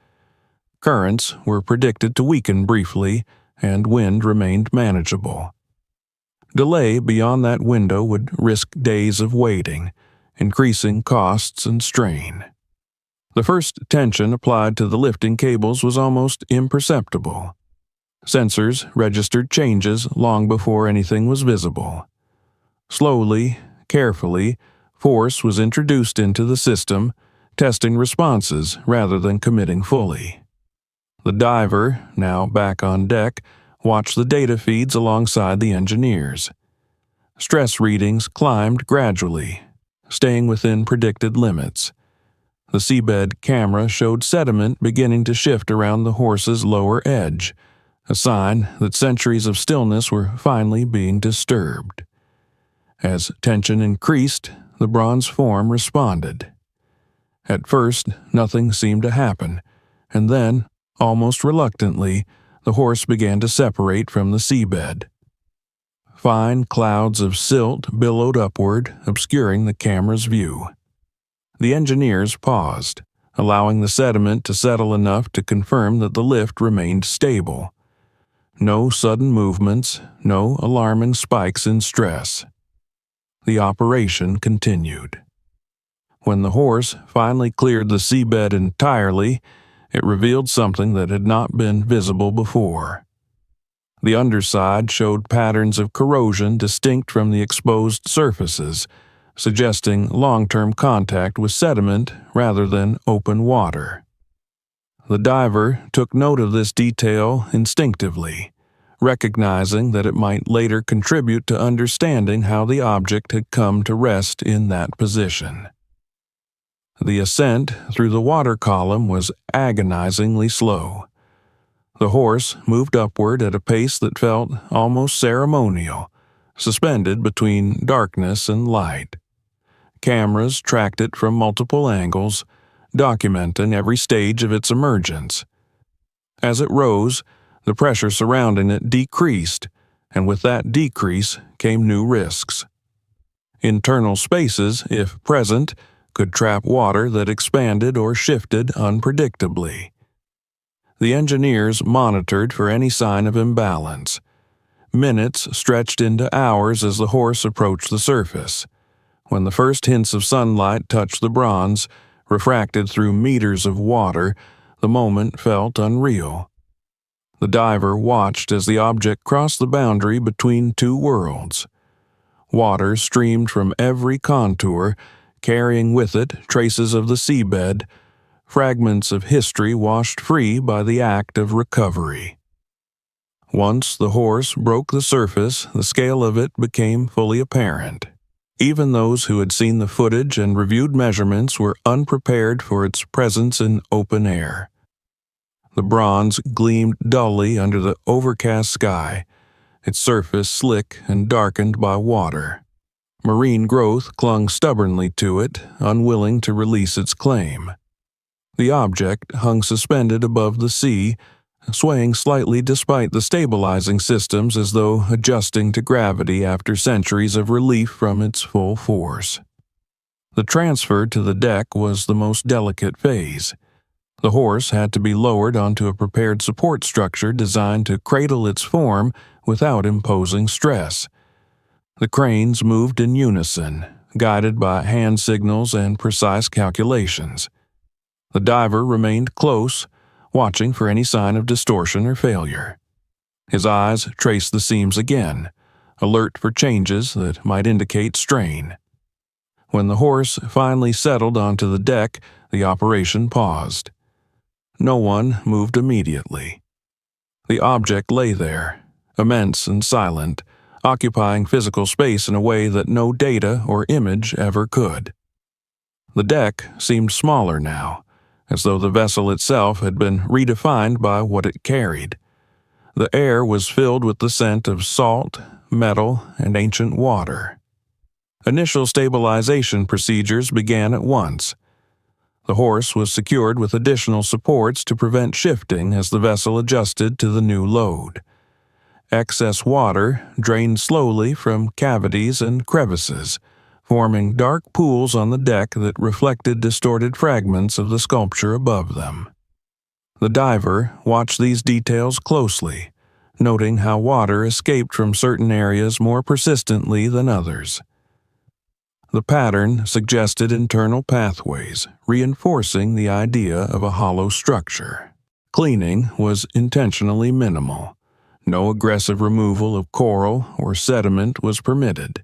Currents were predicted to weaken briefly, and wind remained manageable. Delay beyond that window would risk days of waiting, increasing costs and strain. The first tension applied to the lifting cables was almost imperceptible. Sensors registered changes long before anything was visible. Slowly, carefully, force was introduced into the system, testing responses rather than committing fully. The diver, now back on deck, watched the data feeds alongside the engineers. Stress readings climbed gradually, staying within predicted limits. The seabed camera showed sediment beginning to shift around the horse's lower edge, a sign that centuries of stillness were finally being disturbed. As tension increased, the bronze form responded. At first, nothing seemed to happen, and then Almost reluctantly, the horse began to separate from the seabed. Fine clouds of silt billowed upward, obscuring the camera's view. The engineers paused, allowing the sediment to settle enough to confirm that the lift remained stable. No sudden movements, no alarming spikes in stress. The operation continued. When the horse finally cleared the seabed entirely, it revealed something that had not been visible before. The underside showed patterns of corrosion distinct from the exposed surfaces, suggesting long-term contact with sediment rather than open water. The diver took note of this detail instinctively, recognizing that it might later contribute to understanding how the object had come to rest in that position. The ascent through the water column was agonizingly slow. The horse moved upward at a pace that felt almost ceremonial, suspended between darkness and light. Cameras tracked it from multiple angles, documenting every stage of its emergence. As it rose, the pressure surrounding it decreased, and with that decrease came new risks. Internal spaces, if present, could trap water that expanded or shifted unpredictably. The engineers monitored for any sign of imbalance. Minutes stretched into hours as the horse approached the surface. When the first hints of sunlight touched the bronze, refracted through meters of water, the moment felt unreal. The diver watched as the object crossed the boundary between two worlds. Water streamed from every contour, carrying with it traces of the seabed, fragments of history washed free by the act of recovery. Once the horse broke the surface, the scale of it became fully apparent. Even those who had seen the footage and reviewed measurements were unprepared for its presence in open air. The bronze gleamed dully under the overcast sky, its surface slick and darkened by water. Marine growth clung stubbornly to it, unwilling to release its claim. The object hung suspended above the sea, swaying slightly despite the stabilizing systems as though adjusting to gravity after centuries of relief from its full force. The transfer to the deck was the most delicate phase. The horse had to be lowered onto a prepared support structure designed to cradle its form without imposing stress. The cranes moved in unison, guided by hand signals and precise calculations. The diver remained close, watching for any sign of distortion or failure. His eyes traced the seams again, alert for changes that might indicate strain. When the horse finally settled onto the deck, the operation paused. No one moved immediately. The object lay there, immense and silent, occupying physical space in a way that no data or image ever could. The deck seemed smaller now, as though the vessel itself had been redefined by what it carried. The air was filled with the scent of salt, metal, and ancient water. Initial stabilization procedures began at once. The horse was secured with additional supports to prevent shifting as the vessel adjusted to the new load. Excess water drained slowly from cavities and crevices, forming dark pools on the deck that reflected distorted fragments of the sculpture above them. The diver watched these details closely, noting how water escaped from certain areas more persistently than others. The pattern suggested internal pathways, reinforcing the idea of a hollow structure. Cleaning was intentionally minimal. No aggressive removal of coral or sediment was permitted.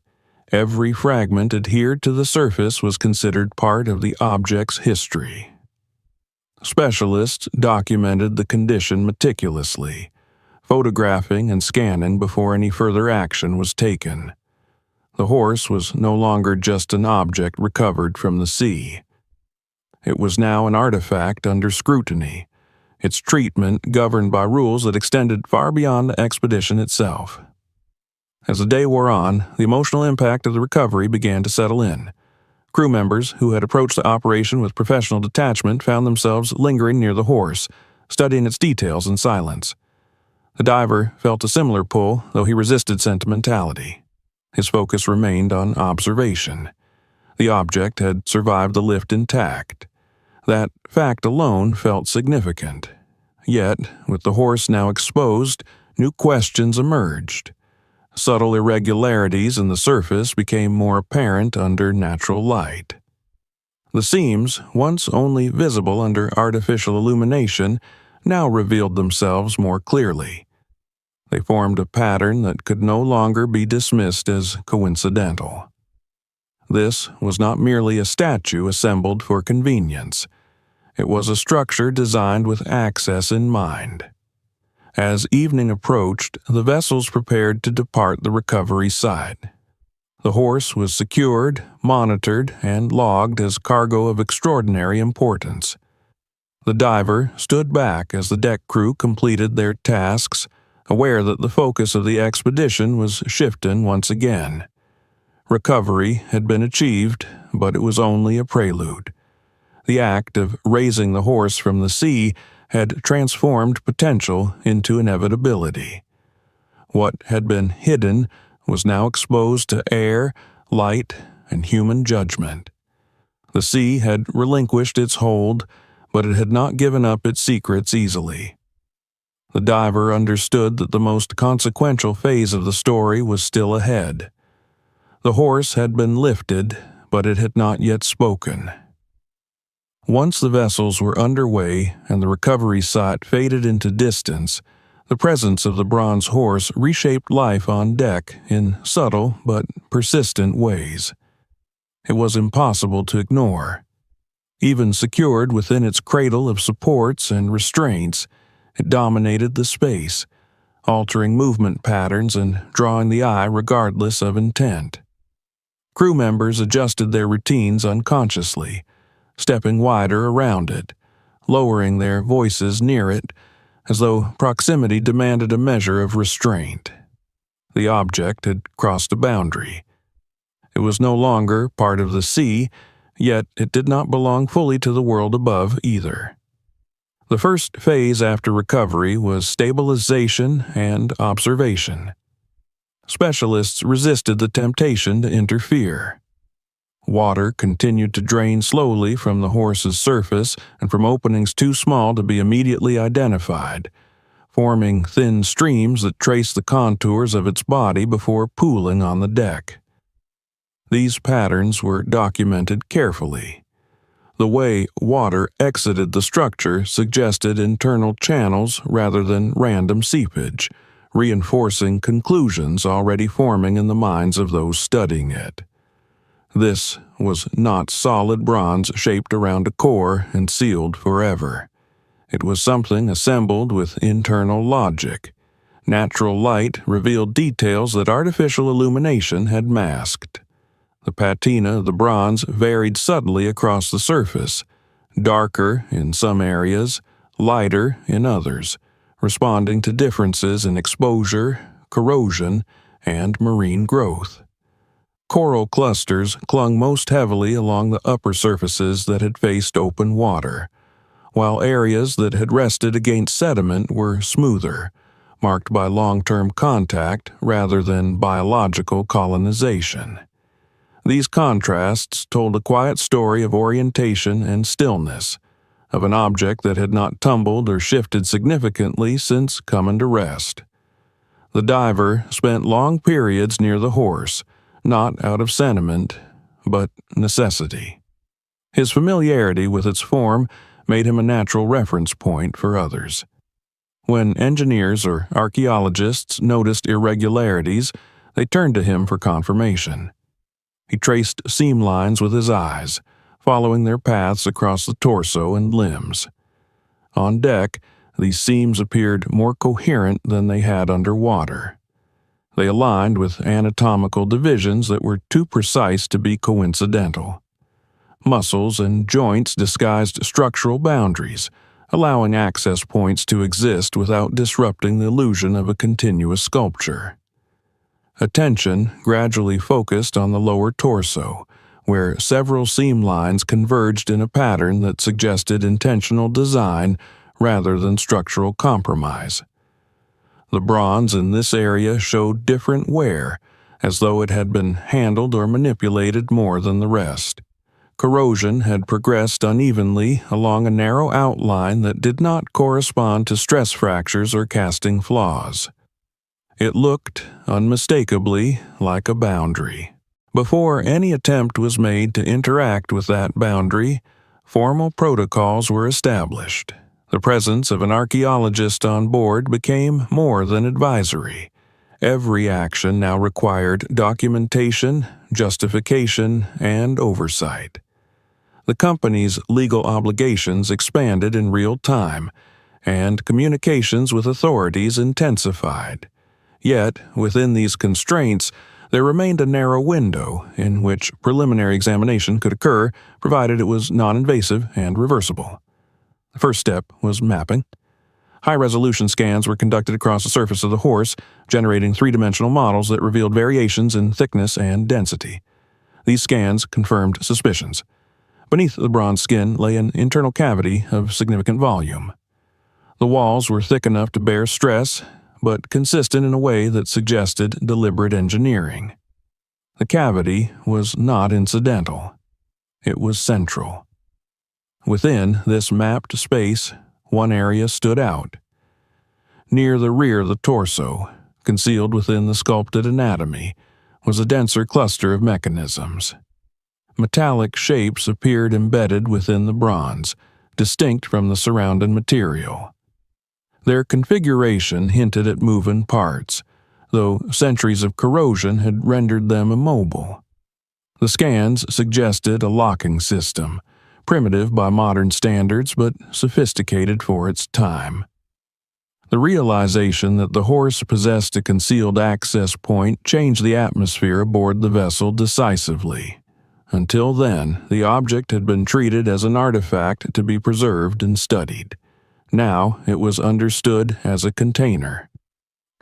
Every fragment adhered to the surface was considered part of the object's history. Specialists documented the condition meticulously, photographing and scanning before any further action was taken. The horse was no longer just an object recovered from the sea. It was now an artifact under scrutiny, its treatment governed by rules that extended far beyond the expedition itself. As the day wore on, the emotional impact of the recovery began to settle in. Crew members who had approached the operation with professional detachment found themselves lingering near the horse, studying its details in silence. The diver felt a similar pull, though he resisted sentimentality. His focus remained on observation. The object had survived the lift intact. That fact alone felt significant. Yet, with the horse now exposed, new questions emerged. Subtle irregularities in the surface became more apparent under natural light. The seams, once only visible under artificial illumination, now revealed themselves more clearly. They formed a pattern that could no longer be dismissed as coincidental. This was not merely a statue assembled for convenience. It was a structure designed with access in mind. As evening approached, the vessels prepared to depart the recovery site. The horse was secured, monitored, and logged as cargo of extraordinary importance. The diver stood back as the deck crew completed their tasks, aware that the focus of the expedition was shifting once again. Recovery had been achieved, but it was only a prelude. The act of raising the horse from the sea had transformed potential into inevitability. What had been hidden was now exposed to air, light, and human judgment. The sea had relinquished its hold, but it had not given up its secrets easily. The diver understood that the most consequential phase of the story was still ahead. The horse had been lifted, but it had not yet spoken. Once the vessels were underway and the recovery site faded into distance, the presence of the bronze horse reshaped life on deck in subtle but persistent ways. It was impossible to ignore. Even secured within its cradle of supports and restraints, it dominated the space, altering movement patterns and drawing the eye regardless of intent. Crew members adjusted their routines unconsciously, stepping wider around it, lowering their voices near it, as though proximity demanded a measure of restraint. The object had crossed a boundary. It was no longer part of the sea, yet it did not belong fully to the world above either. The first phase after recovery was stabilization and observation. Specialists resisted the temptation to interfere. Water continued to drain slowly from the horse's surface and from openings too small to be immediately identified, forming thin streams that traced the contours of its body before pooling on the deck. These patterns were documented carefully. The way water exited the structure suggested internal channels rather than random seepage, reinforcing conclusions already forming in the minds of those studying it. This was not solid bronze shaped around a core and sealed forever. It was something assembled with internal logic. Natural light revealed details that artificial illumination had masked. The patina of the bronze varied subtly across the surface, darker in some areas, lighter in others, responding to differences in exposure, corrosion, and marine growth. Coral clusters clung most heavily along the upper surfaces that had faced open water, while areas that had rested against sediment were smoother, marked by long-term contact rather than biological colonization. These contrasts told a quiet story of orientation and stillness, of an object that had not tumbled or shifted significantly since coming to rest. The diver spent long periods near the horse, not out of sentiment, but necessity. His familiarity with its form made him a natural reference point for others. When engineers or archaeologists noticed irregularities, they turned to him for confirmation. He traced seam lines with his eyes, following their paths across the torso and limbs. On deck, these seams appeared more coherent than they had underwater. They aligned with anatomical divisions that were too precise to be coincidental. Muscles and joints disguised structural boundaries, allowing access points to exist without disrupting the illusion of a continuous sculpture. Attention gradually focused on the lower torso, where several seam lines converged in a pattern that suggested intentional design rather than structural compromise. The bronze in this area showed different wear, as though it had been handled or manipulated more than the rest. Corrosion had progressed unevenly along a narrow outline that did not correspond to stress fractures or casting flaws. It looked, unmistakably, like a boundary. Before any attempt was made to interact with that boundary, formal protocols were established. The presence of an archaeologist on board became more than advisory. Every action now required documentation, justification, and oversight. The company's legal obligations expanded in real time, and communications with authorities intensified. Yet, within these constraints, there remained a narrow window in which preliminary examination could occur, provided it was non-invasive and reversible. The first step was mapping. High-resolution scans were conducted across the surface of the horse, generating three-dimensional models that revealed variations in thickness and density. These scans confirmed suspicions. Beneath the bronze skin lay an internal cavity of significant volume. The walls were thick enough to bear stress, but consistent in a way that suggested deliberate engineering. The cavity was not incidental. It was central. Within this mapped space, one area stood out. Near the rear of the torso, concealed within the sculpted anatomy, was a denser cluster of mechanisms. Metallic shapes appeared embedded within the bronze, distinct from the surrounding material. Their configuration hinted at moving parts, though centuries of corrosion had rendered them immobile. The scans suggested a locking system, primitive by modern standards but sophisticated for its time. The realization that the horse possessed a concealed access point changed the atmosphere aboard the vessel decisively. Until then, the object had been treated as an artifact to be preserved and studied. Now it was understood as a container.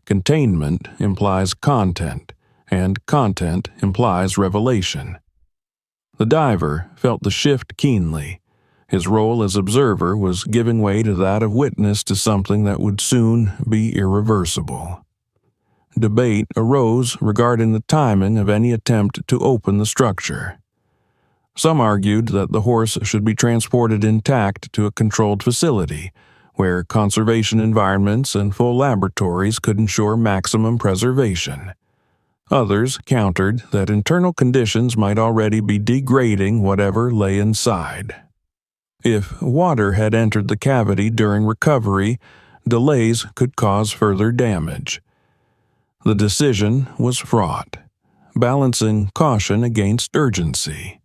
Containment implies content, and content implies revelation. The diver felt the shift keenly. His role as observer was giving way to that of witness to something that would soon be irreversible. Debate arose regarding the timing of any attempt to open the structure. Some argued that the horse should be transported intact to a controlled facility, where conservation environments and full laboratories could ensure maximum preservation. Others countered that internal conditions might already be degrading whatever lay inside. If water had entered the cavity during recovery, delays could cause further damage. The decision was fraught, balancing caution against urgency.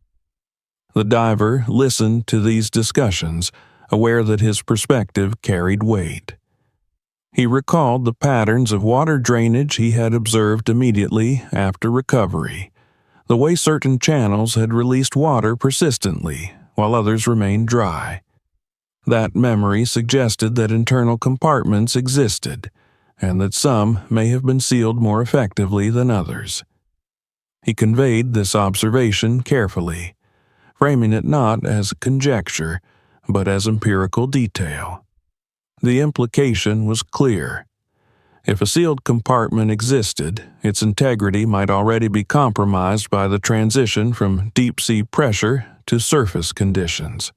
The diver listened to these discussions, aware that his perspective carried weight. He recalled the patterns of water drainage he had observed immediately after recovery, the way certain channels had released water persistently, while others remained dry. That memory suggested that internal compartments existed, and that some may have been sealed more effectively than others. He conveyed this observation carefully, framing it not as conjecture, but as empirical detail. The implication was clear. If a sealed compartment existed, its integrity might already be compromised by the transition from deep-sea pressure to surface conditions.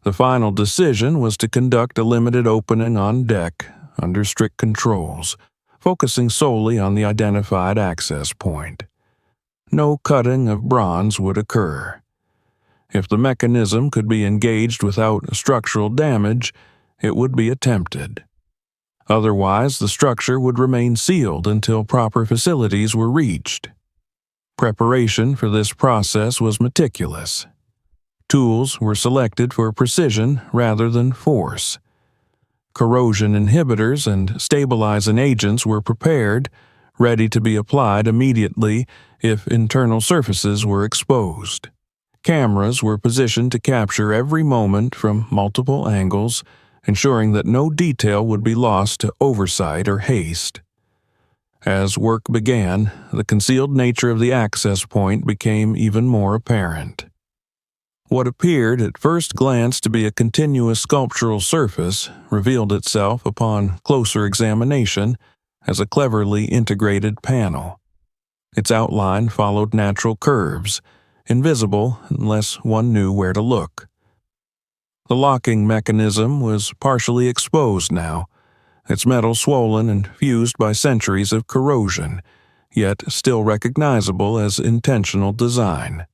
The final decision was to conduct a limited opening on deck under strict controls, focusing solely on the identified access point. No cutting of bronze would occur. If the mechanism could be engaged without structural damage, it would be attempted. Otherwise, the structure would remain sealed until proper facilities were reached. Preparation for this process was meticulous. Tools were selected for precision rather than force. Corrosion inhibitors and stabilizing agents were prepared, ready to be applied immediately if internal surfaces were exposed. Cameras were positioned to capture every moment from multiple angles, ensuring that no detail would be lost to oversight or haste. As work began, the concealed nature of the access point became even more apparent. What appeared at first glance to be a continuous sculptural surface revealed itself upon closer examination as a cleverly integrated panel. Its outline followed natural curves, invisible unless one knew where to look. The locking mechanism was partially exposed now, its metal swollen and fused by centuries of corrosion, yet still recognizable as intentional design.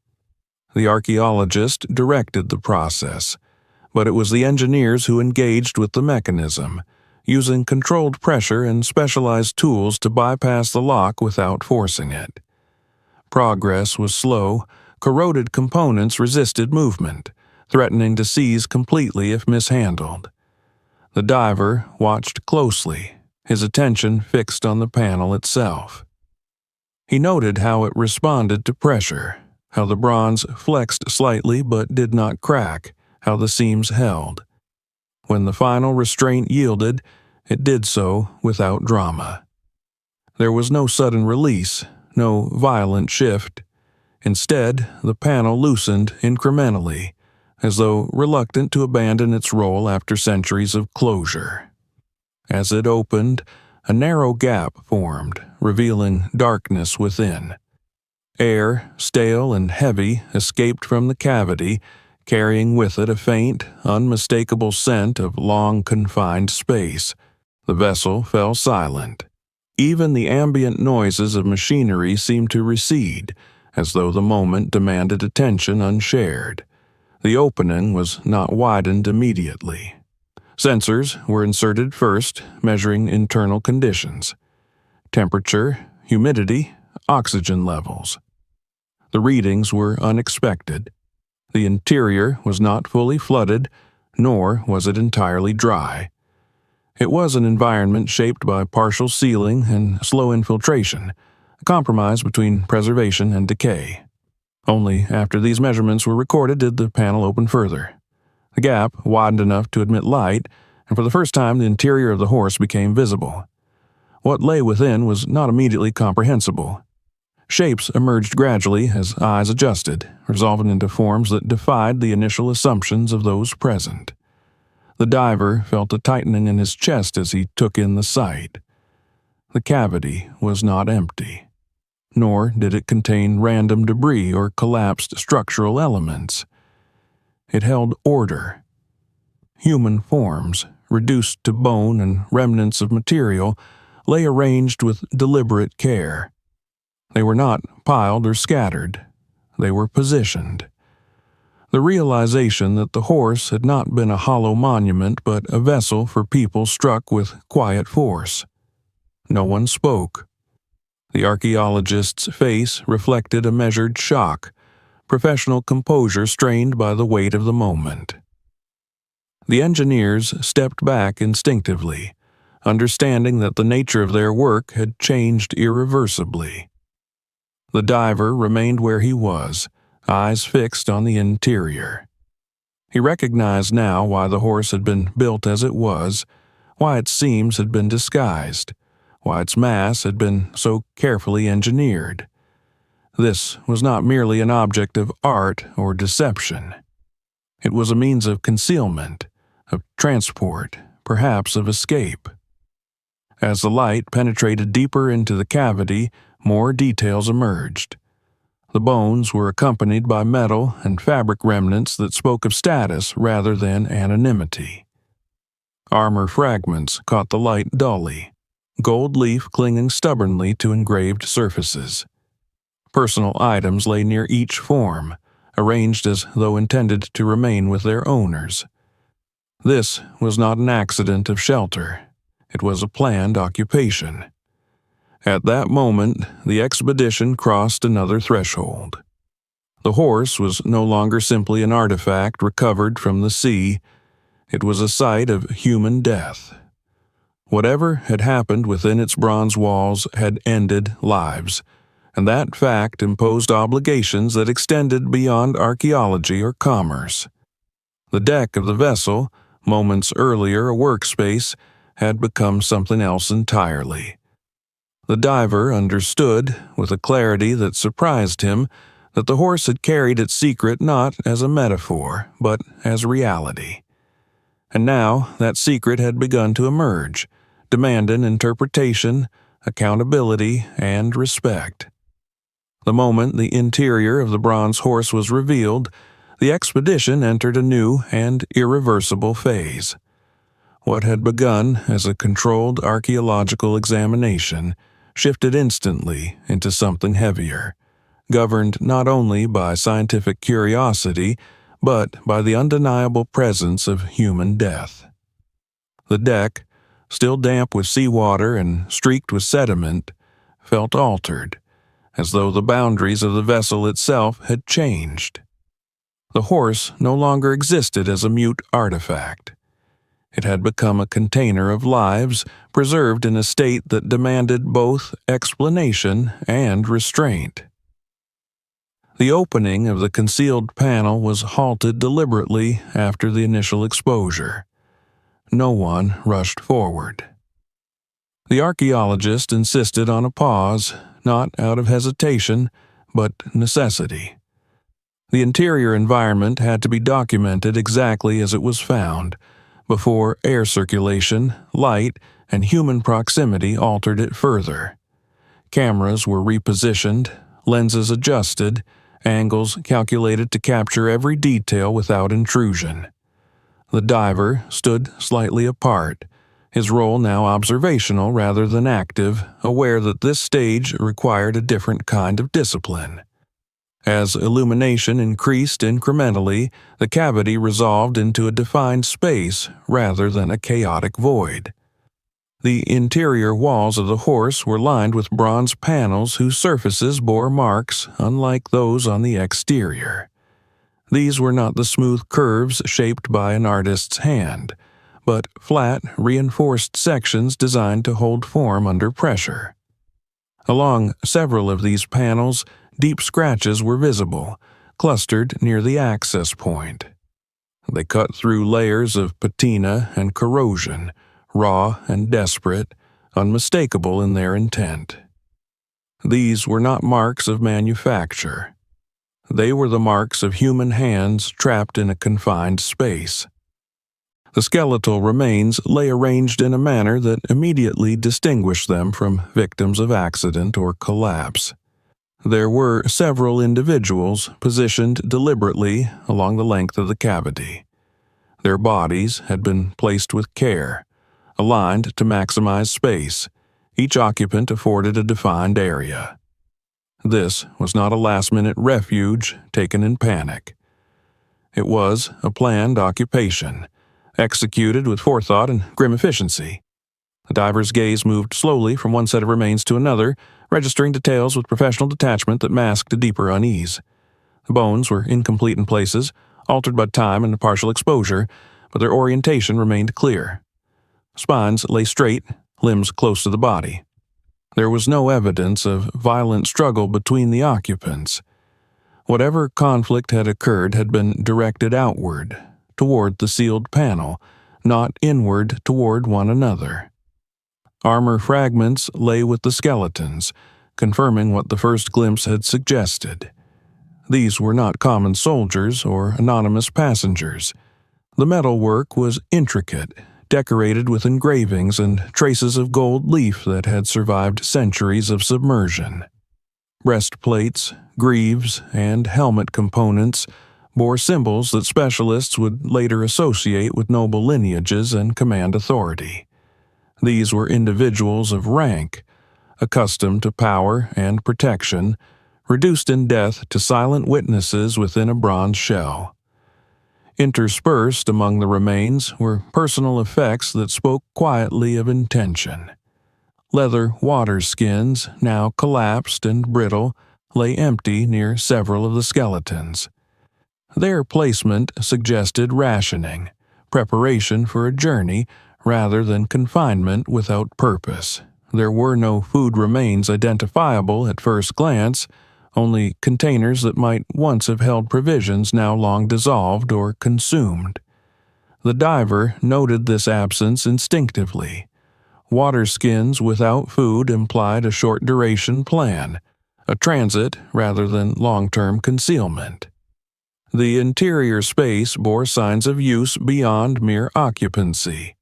The archaeologist directed the process, but it was the engineers who engaged with the mechanism, using controlled pressure and specialized tools to bypass the lock without forcing it. Progress was slow. Corroded components resisted movement, threatening to seize completely if mishandled. The diver watched closely, his attention fixed on the panel itself. He noted how it responded to pressure, how the bronze flexed slightly but did not crack, how the seams held. When the final restraint yielded, it did so without drama. There was no sudden release, no violent shift. Instead, the panel loosened incrementally, as though reluctant to abandon its role after centuries of closure. As it opened, a narrow gap formed, revealing darkness within. Air, stale and heavy, escaped from the cavity, carrying with it a faint, unmistakable scent of long confined space. The vessel fell silent. Even the ambient noises of machinery seemed to recede, as though the moment demanded attention unshared. The opening was not widened immediately. Sensors were inserted first, measuring internal conditions: temperature, humidity, oxygen levels. The readings were unexpected. The interior was not fully flooded, nor was it entirely dry. It was an environment shaped by partial sealing and slow infiltration, a compromise between preservation and decay. Only after these measurements were recorded did the panel open further. The gap widened enough to admit light, and for the first time the interior of the horse became visible. What lay within was not immediately comprehensible. Shapes emerged gradually as eyes adjusted, resolving into forms that defied the initial assumptions of those present. The diver felt a tightening in his chest as he took in the sight. The cavity was not empty, nor did it contain random debris or collapsed structural elements. It held order. Human forms, reduced to bone and remnants of material, lay arranged with deliberate care. They were not piled or scattered. They were positioned. The realization that the horse had not been a hollow monument but a vessel for people struck with quiet force. No one spoke. The archaeologist's face reflected a measured shock, professional composure strained by the weight of the moment. The engineers stepped back instinctively, understanding that the nature of their work had changed irreversibly. The diver remained where he was, eyes fixed on the interior. He recognized now why the horse had been built as it was, why its seams had been disguised, why its mass had been so carefully engineered. This was not merely an object of art or deception. It was a means of concealment, of transport, perhaps of escape. As the light penetrated deeper into the cavity, more details emerged. The bones were accompanied by metal and fabric remnants that spoke of status rather than anonymity. Armor fragments caught the light dully, gold leaf clinging stubbornly to engraved surfaces. Personal items lay near each form, arranged as though intended to remain with their owners. This was not an accident of shelter. It was a planned occupation. At that moment, the expedition crossed another threshold. The horse was no longer simply an artifact recovered from the sea. It was a site of human death. Whatever had happened within its bronze walls had ended lives, and that fact imposed obligations that extended beyond archaeology or commerce. The deck of the vessel, moments earlier a workspace, had become something else entirely. The diver understood, with a clarity that surprised him, that the horse had carried its secret not as a metaphor, but as reality. And now that secret had begun to emerge, demanding interpretation, accountability, and respect. The moment the interior of the bronze horse was revealed, the expedition entered a new and irreversible phase. What had begun as a controlled archaeological examination shifted instantly into something heavier, governed not only by scientific curiosity, but by the undeniable presence of human death. The deck, still damp with seawater and streaked with sediment, felt altered, as though the boundaries of the vessel itself had changed. The horse no longer existed as a mute artifact. It had become a container of lives preserved in a state that demanded both explanation and restraint. The opening of the concealed panel was halted deliberately after the initial exposure. No one rushed forward. The archaeologist insisted on a pause, not out of hesitation, but necessity. The interior environment had to be documented exactly as it was found, before air circulation, light, and human proximity altered it further. Cameras were repositioned, lenses adjusted, angles calculated to capture every detail without intrusion. The diver stood slightly apart, his role now observational rather than active, aware that this stage required a different kind of discipline. As illumination increased incrementally, the cavity resolved into a defined space rather than a chaotic void. The interior walls of the horse were lined with bronze panels whose surfaces bore marks unlike those on the exterior. These were not the smooth curves shaped by an artist's hand, but flat, reinforced sections designed to hold form under pressure. Along several of these panels, deep scratches were visible, clustered near the access point. They cut through layers of patina and corrosion, raw and desperate, unmistakable in their intent. These were not marks of manufacture. They were the marks of human hands trapped in a confined space. The skeletal remains lay arranged in a manner that immediately distinguished them from victims of accident or collapse. There were several individuals positioned deliberately along the length of the cavity. Their bodies had been placed with care, aligned to maximize space. Each occupant afforded a defined area. This was not a last-minute refuge taken in panic. It was a planned occupation, executed with forethought and grim efficiency. The diver's gaze moved slowly from one set of remains to another, registering details with professional detachment that masked a deeper unease. The bones were incomplete in places, altered by time and partial exposure, but their orientation remained clear. Spines lay straight, limbs close to the body. There was no evidence of violent struggle between the occupants. Whatever conflict had occurred had been directed outward, toward the sealed panel, not inward toward one another. Armor fragments lay with the skeletons, confirming what the first glimpse had suggested. These were not common soldiers or anonymous passengers. The metalwork was intricate, decorated with engravings and traces of gold leaf that had survived centuries of submersion. Breastplates, greaves, and helmet components bore symbols that specialists would later associate with noble lineages and command authority. These were individuals of rank, accustomed to power and protection, reduced in death to silent witnesses within a bronze shell. Interspersed among the remains were personal effects that spoke quietly of intention. Leather water skins, now collapsed and brittle, lay empty near several of the skeletons. Their placement suggested rationing, preparation for a journey, rather than confinement without purpose. There were no food remains identifiable at first glance, only containers that might once have held provisions now long dissolved or consumed. The diver noted this absence instinctively. Water skins without food implied a short-duration plan, a transit rather than long-term concealment. The interior space bore signs of use beyond mere occupancy.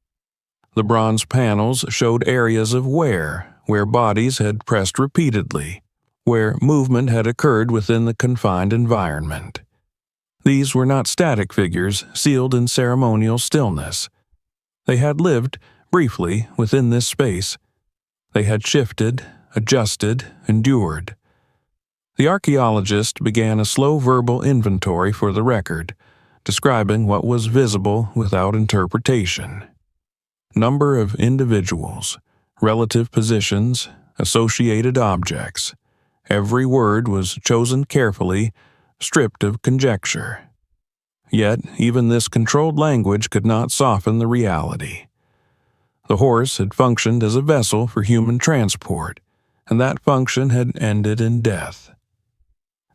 The bronze panels showed areas of wear, where bodies had pressed repeatedly, where movement had occurred within the confined environment. These were not static figures sealed in ceremonial stillness. They had lived, briefly, within this space. They had shifted, adjusted, endured. The archaeologist began a slow verbal inventory for the record, describing what was visible without interpretation. Number of individuals, relative positions, associated objects. Every word was chosen carefully, stripped of conjecture. Yet, even this controlled language could not soften the reality. The horse had functioned as a vessel for human transport, and that function had ended in death.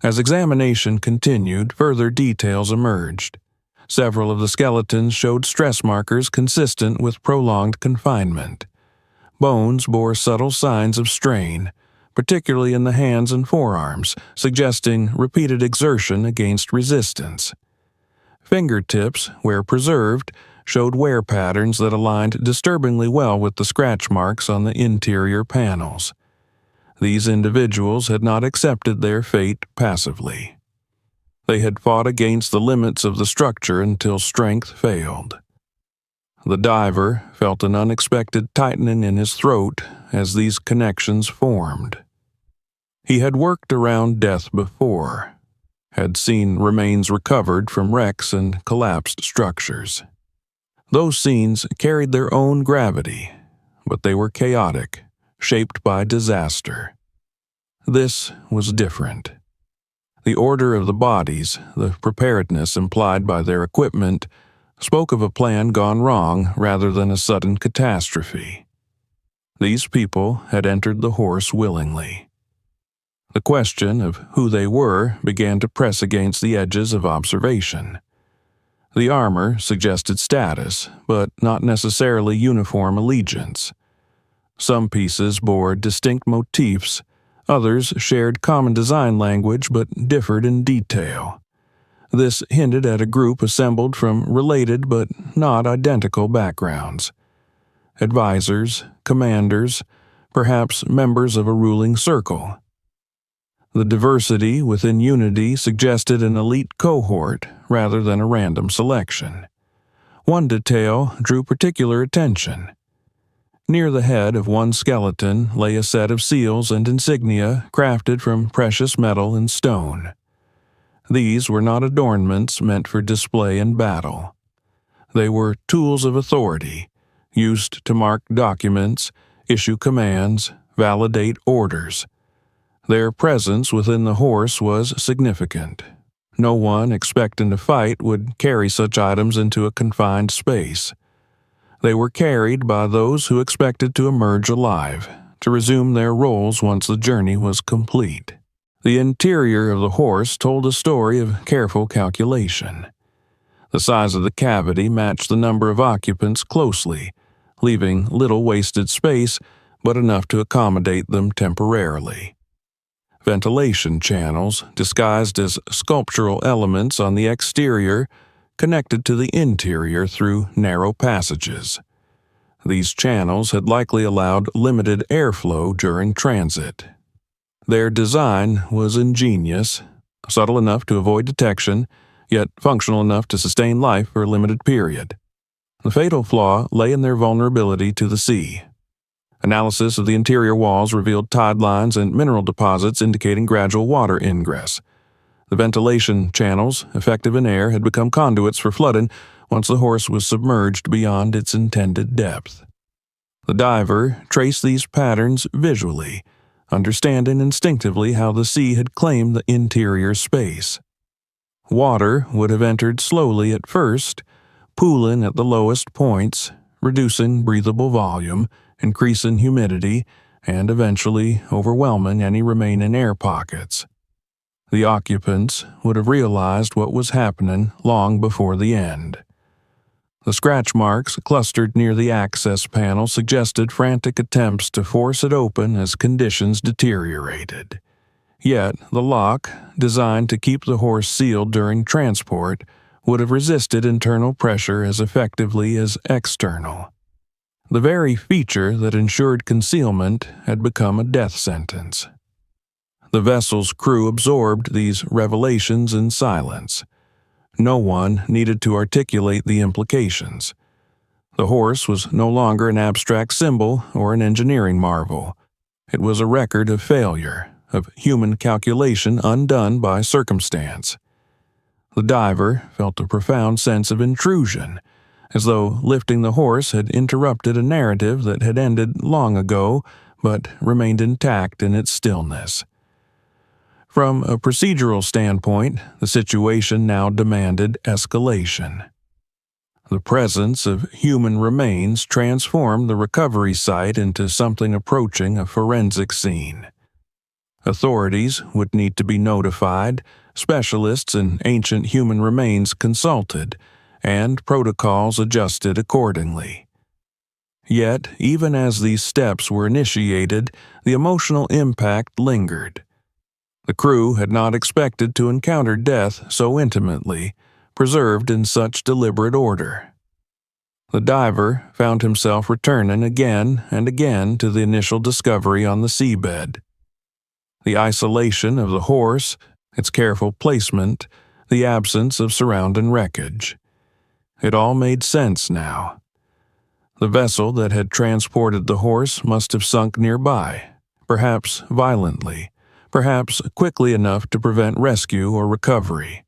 As examination continued, further details emerged. Several of the skeletons showed stress markers consistent with prolonged confinement. Bones bore subtle signs of strain, particularly in the hands and forearms, suggesting repeated exertion against resistance. Fingertips, where preserved, showed wear patterns that aligned disturbingly well with the scratch marks on the interior panels. These individuals had not accepted their fate passively. They had fought against the limits of the structure until strength failed. The diver felt an unexpected tightening in his throat as these connections formed. He had worked around death before, had seen remains recovered from wrecks and collapsed structures. Those scenes carried their own gravity, but they were chaotic, shaped by disaster. This was different. The order of the bodies, the preparedness implied by their equipment, spoke of a plan gone wrong rather than a sudden catastrophe. These people had entered the horse willingly. The question of who they were began to press against the edges of observation. The armor suggested status, but not necessarily uniform allegiance. Some pieces bore distinct motifs, others shared common design language but differed in detail. This hinted at a group assembled from related but not identical backgrounds. Advisors, commanders, perhaps members of a ruling circle. The diversity within unity suggested an elite cohort rather than a random selection. One detail drew particular attention. Near the head of one skeleton lay a set of seals and insignia crafted from precious metal and stone. These were not adornments meant for display in battle. They were tools of authority, used to mark documents, issue commands, validate orders. Their presence within the horse was significant. No one expecting to fight would carry such items into a confined space. They were carried by those who expected to emerge alive, to resume their roles once the journey was complete. The interior of the horse told a story of careful calculation. The size of the cavity matched the number of occupants closely, leaving little wasted space, but enough to accommodate them temporarily. Ventilation channels, disguised as sculptural elements on the exterior, connected to the interior through narrow passages. These channels had likely allowed limited airflow during transit. Their design was ingenious, subtle enough to avoid detection, yet functional enough to sustain life for a limited period. The fatal flaw lay in their vulnerability to the sea. Analysis of the interior walls revealed tide lines and mineral deposits indicating gradual water ingress. The ventilation channels, effective in air, had become conduits for flooding once the horse was submerged beyond its intended depth. The diver traced these patterns visually, understanding instinctively how the sea had claimed the interior space. Water would have entered slowly at first, pooling at the lowest points, reducing breathable volume, increasing humidity, and eventually overwhelming any remaining air pockets. The occupants would have realized what was happening long before the end. The scratch marks clustered near the access panel suggested frantic attempts to force it open as conditions deteriorated. Yet the lock, designed to keep the horse sealed during transport, would have resisted internal pressure as effectively as external. The very feature that ensured concealment had become a death sentence. The vessel's crew absorbed these revelations in silence. No one needed to articulate the implications. The horse was no longer an abstract symbol or an engineering marvel. It was a record of failure, of human calculation undone by circumstance. The diver felt a profound sense of intrusion, as though lifting the horse had interrupted a narrative that had ended long ago but remained intact in its stillness. From a procedural standpoint, the situation now demanded escalation. The presence of human remains transformed the recovery site into something approaching a forensic scene. Authorities would need to be notified, specialists in ancient human remains consulted, and protocols adjusted accordingly. Yet, even as these steps were initiated, the emotional impact lingered. The crew had not expected to encounter death so intimately, preserved in such deliberate order. The diver found himself returning again and again to the initial discovery on the seabed. The isolation of the horse, its careful placement, the absence of surrounding wreckage. It all made sense now. The vessel that had transported the horse must have sunk nearby, perhaps violently, perhaps quickly enough to prevent rescue or recovery.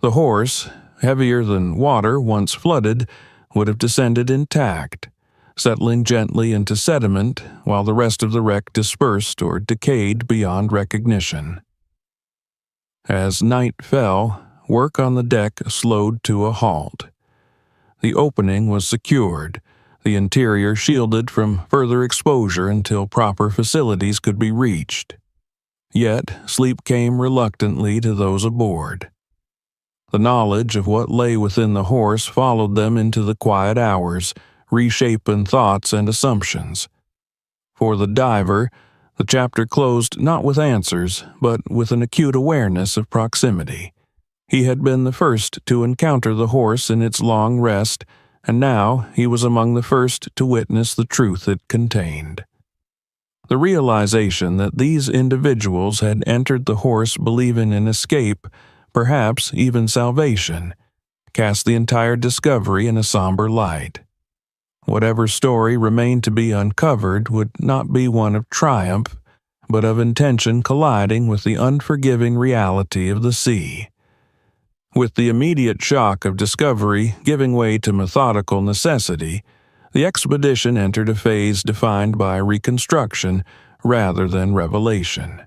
The horse, heavier than water once flooded, would have descended intact, settling gently into sediment while the rest of the wreck dispersed or decayed beyond recognition. As night fell, work on the deck slowed to a halt. The opening was secured, the interior shielded from further exposure until proper facilities could be reached. Yet sleep came reluctantly to those aboard. The knowledge of what lay within the horse followed them into the quiet hours, reshaping thoughts and assumptions. For the diver, the chapter closed not with answers, but with an acute awareness of proximity. He had been the first to encounter the horse in its long rest, and now he was among the first to witness the truth it contained. The realization that these individuals had entered the horse believing in escape, perhaps even salvation, cast the entire discovery in a somber light. Whatever story remained to be uncovered would not be one of triumph, but of intention colliding with the unforgiving reality of the sea. With the immediate shock of discovery giving way to methodical necessity, the expedition entered a phase defined by reconstruction rather than revelation.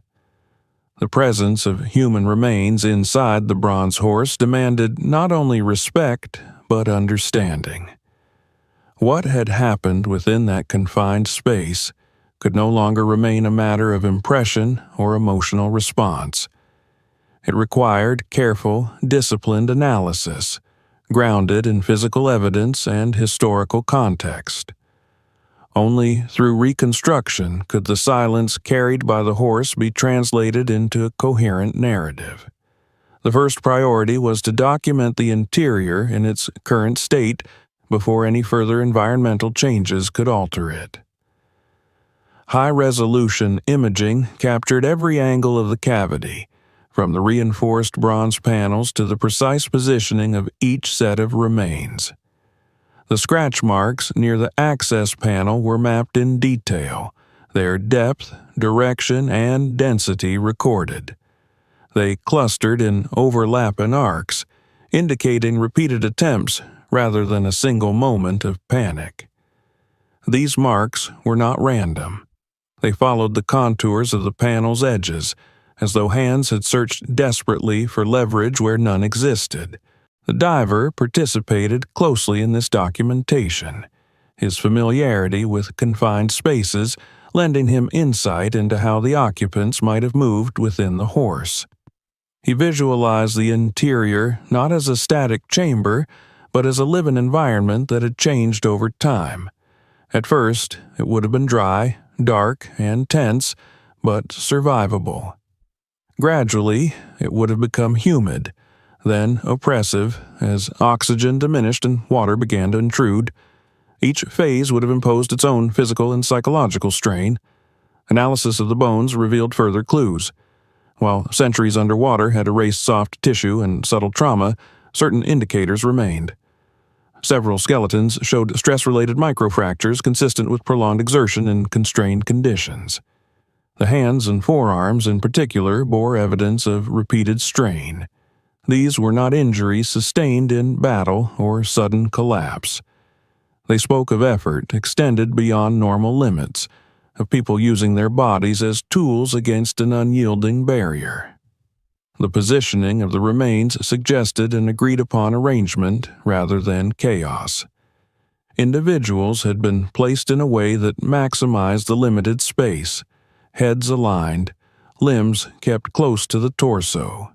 The presence of human remains inside the bronze horse demanded not only respect, but understanding. What had happened within that confined space could no longer remain a matter of impression or emotional response. It required careful, disciplined analysis, grounded in physical evidence and historical context. Only through reconstruction could the silence carried by the horse be translated into a coherent narrative. The first priority was to document the interior in its current state before any further environmental changes could alter it. High-resolution imaging captured every angle of the cavity, from the reinforced bronze panels to the precise positioning of each set of remains. The scratch marks near the access panel were mapped in detail, their depth, direction, and density recorded. They clustered in overlapping arcs, indicating repeated attempts rather than a single moment of panic. These marks were not random. They followed the contours of the panel's edges, as though hands had searched desperately for leverage where none existed. The diver participated closely in this documentation, his familiarity with confined spaces lending him insight into how the occupants might have moved within the horse. He visualized the interior not as a static chamber, but as a living environment that had changed over time. At first, it would have been dry, dark, and tense, but survivable. Gradually, it would have become humid, then oppressive as oxygen diminished and water began to intrude. Each phase would have imposed its own physical and psychological strain. Analysis of the bones revealed further clues. While centuries underwater had erased soft tissue and subtle trauma, certain indicators remained. Several skeletons showed stress-related microfractures consistent with prolonged exertion in constrained conditions. The hands and forearms in particular bore evidence of repeated strain. These were not injuries sustained in battle or sudden collapse. They spoke of effort extended beyond normal limits, of people using their bodies as tools against an unyielding barrier. The positioning of the remains suggested an agreed-upon arrangement rather than chaos. Individuals had been placed in a way that maximized the limited space, heads aligned, limbs kept close to the torso.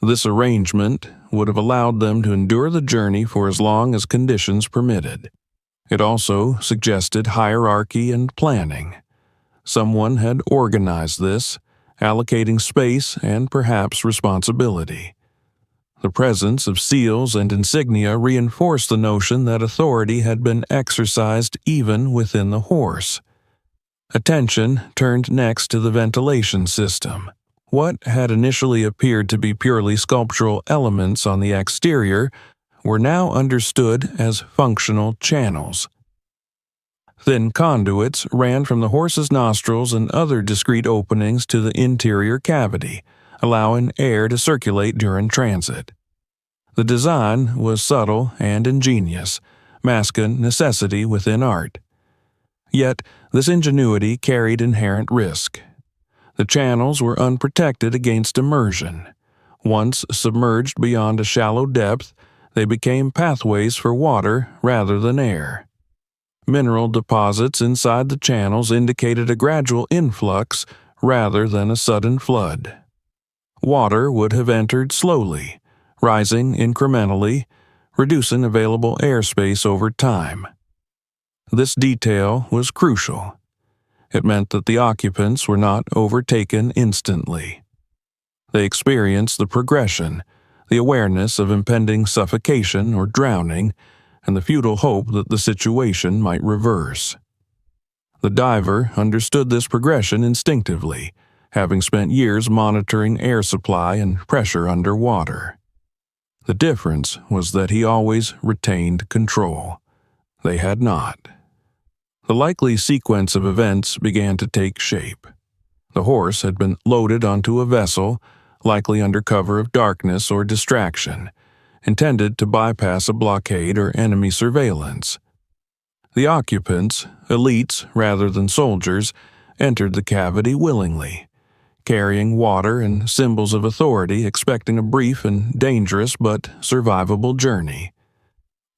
This arrangement would have allowed them to endure the journey for as long as conditions permitted. It also suggested hierarchy and planning. Someone had organized this, allocating space and perhaps responsibility. The presence of seals and insignia reinforced the notion that authority had been exercised even within the horse. Attention turned next to the ventilation system. What had initially appeared to be purely sculptural elements on the exterior were now understood as functional channels. Thin conduits ran from the horse's nostrils and other discrete openings to the interior cavity, allowing air to circulate during transit. The design was subtle and ingenious, masking necessity within art. Yet, this ingenuity carried inherent risk. The channels were unprotected against immersion. Once submerged beyond a shallow depth, they became pathways for water rather than air. Mineral deposits inside the channels indicated a gradual influx rather than a sudden flood. Water would have entered slowly, rising incrementally, reducing available airspace over time. This detail was crucial. It meant that the occupants were not overtaken instantly. They experienced the progression, the awareness of impending suffocation or drowning, and the futile hope that the situation might reverse. The diver understood this progression instinctively, having spent years monitoring air supply and pressure underwater. The difference was that he always retained control. They had not. The likely sequence of events began to take shape. The horse had been loaded onto a vessel, likely under cover of darkness or distraction, intended to bypass a blockade or enemy surveillance. The occupants, elites rather than soldiers, entered the cavity willingly, carrying water and symbols of authority, expecting a brief and dangerous but survivable journey.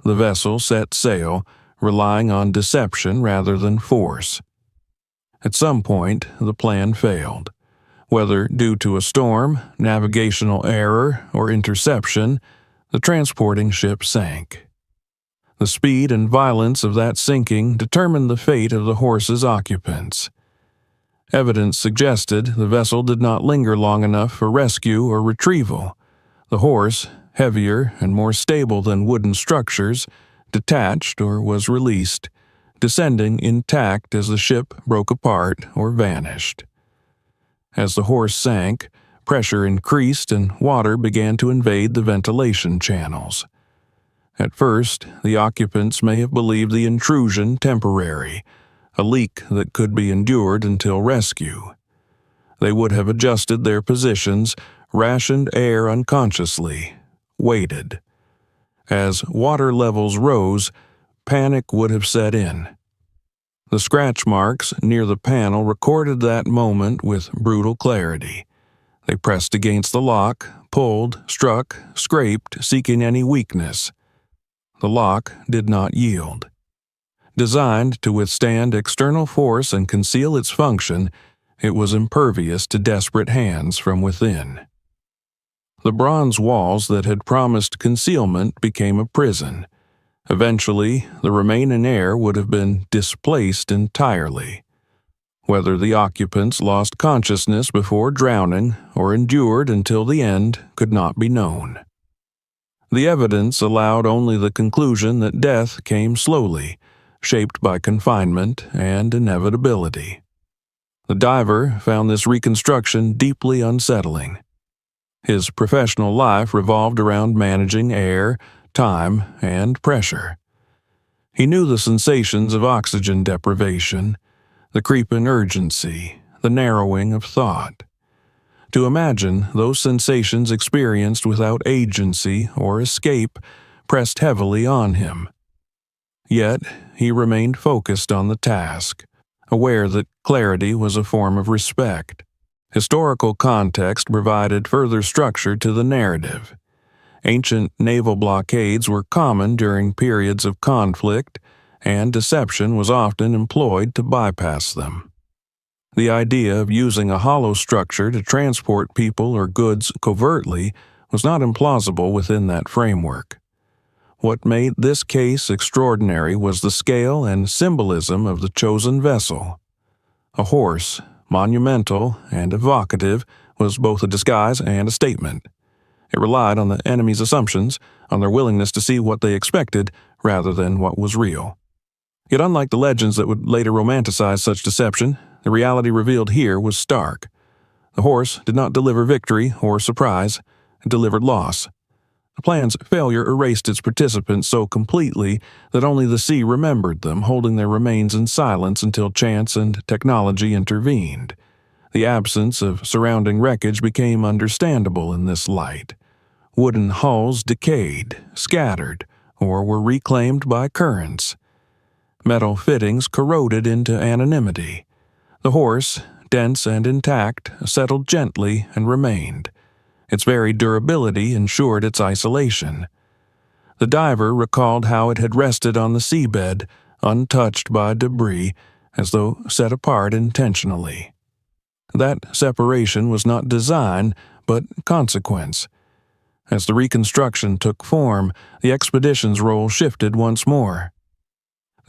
The vessel set sail, relying on deception rather than force. At some point, the plan failed. Whether due to a storm, navigational error, or interception, the transporting ship sank. The speed and violence of that sinking determined the fate of the horse's occupants. Evidence suggested the vessel did not linger long enough for rescue or retrieval. The horse, heavier and more stable than wooden structures, detached or was released, descending intact as the ship broke apart or vanished. As the horse sank, pressure increased and water began to invade the ventilation channels. At first, the occupants may have believed the intrusion temporary, a leak that could be endured until rescue. They would have adjusted their positions, rationed air unconsciously, waited. As water levels rose, panic would have set in. The scratch marks near the panel recorded that moment with brutal clarity. They pressed against the lock, pulled, struck, scraped, seeking any weakness. The lock did not yield. Designed to withstand external force and conceal its function, it was impervious to desperate hands from within. The bronze walls that had promised concealment became a prison. Eventually, the remaining air would have been displaced entirely. Whether the occupants lost consciousness before drowning or endured until the end could not be known. The evidence allowed only the conclusion that death came slowly, shaped by confinement and inevitability. The diver found this reconstruction deeply unsettling. His professional life revolved around managing air, time, and pressure. He knew the sensations of oxygen deprivation, the creeping urgency, the narrowing of thought. To imagine those sensations experienced without agency or escape pressed heavily on him. Yet he remained focused on the task, aware that clarity was a form of respect. Historical context provided further structure to the narrative. Ancient naval blockades were common during periods of conflict, and deception was often employed to bypass them. The idea of using a hollow structure to transport people or goods covertly was not implausible within that framework. What made this case extraordinary was the scale and symbolism of the chosen vessel. A horse, monumental and evocative, was both a disguise and a statement. It relied on the enemy's assumptions, on their willingness to see what they expected rather than what was real. Yet unlike the legends that would later romanticize such deception, the reality revealed here was stark. The horse did not deliver victory or surprise, it delivered loss. The plan's failure erased its participants so completely that only the sea remembered them, holding their remains in silence until chance and technology intervened. The absence of surrounding wreckage became understandable in this light. Wooden hulls decayed, scattered, or were reclaimed by currents. Metal fittings corroded into anonymity. The horse, dense and intact, settled gently and remained. Its very durability ensured its isolation. The diver recalled how it had rested on the seabed, untouched by debris, as though set apart intentionally. That separation was not design, but consequence. As the reconstruction took form, the expedition's role shifted once more.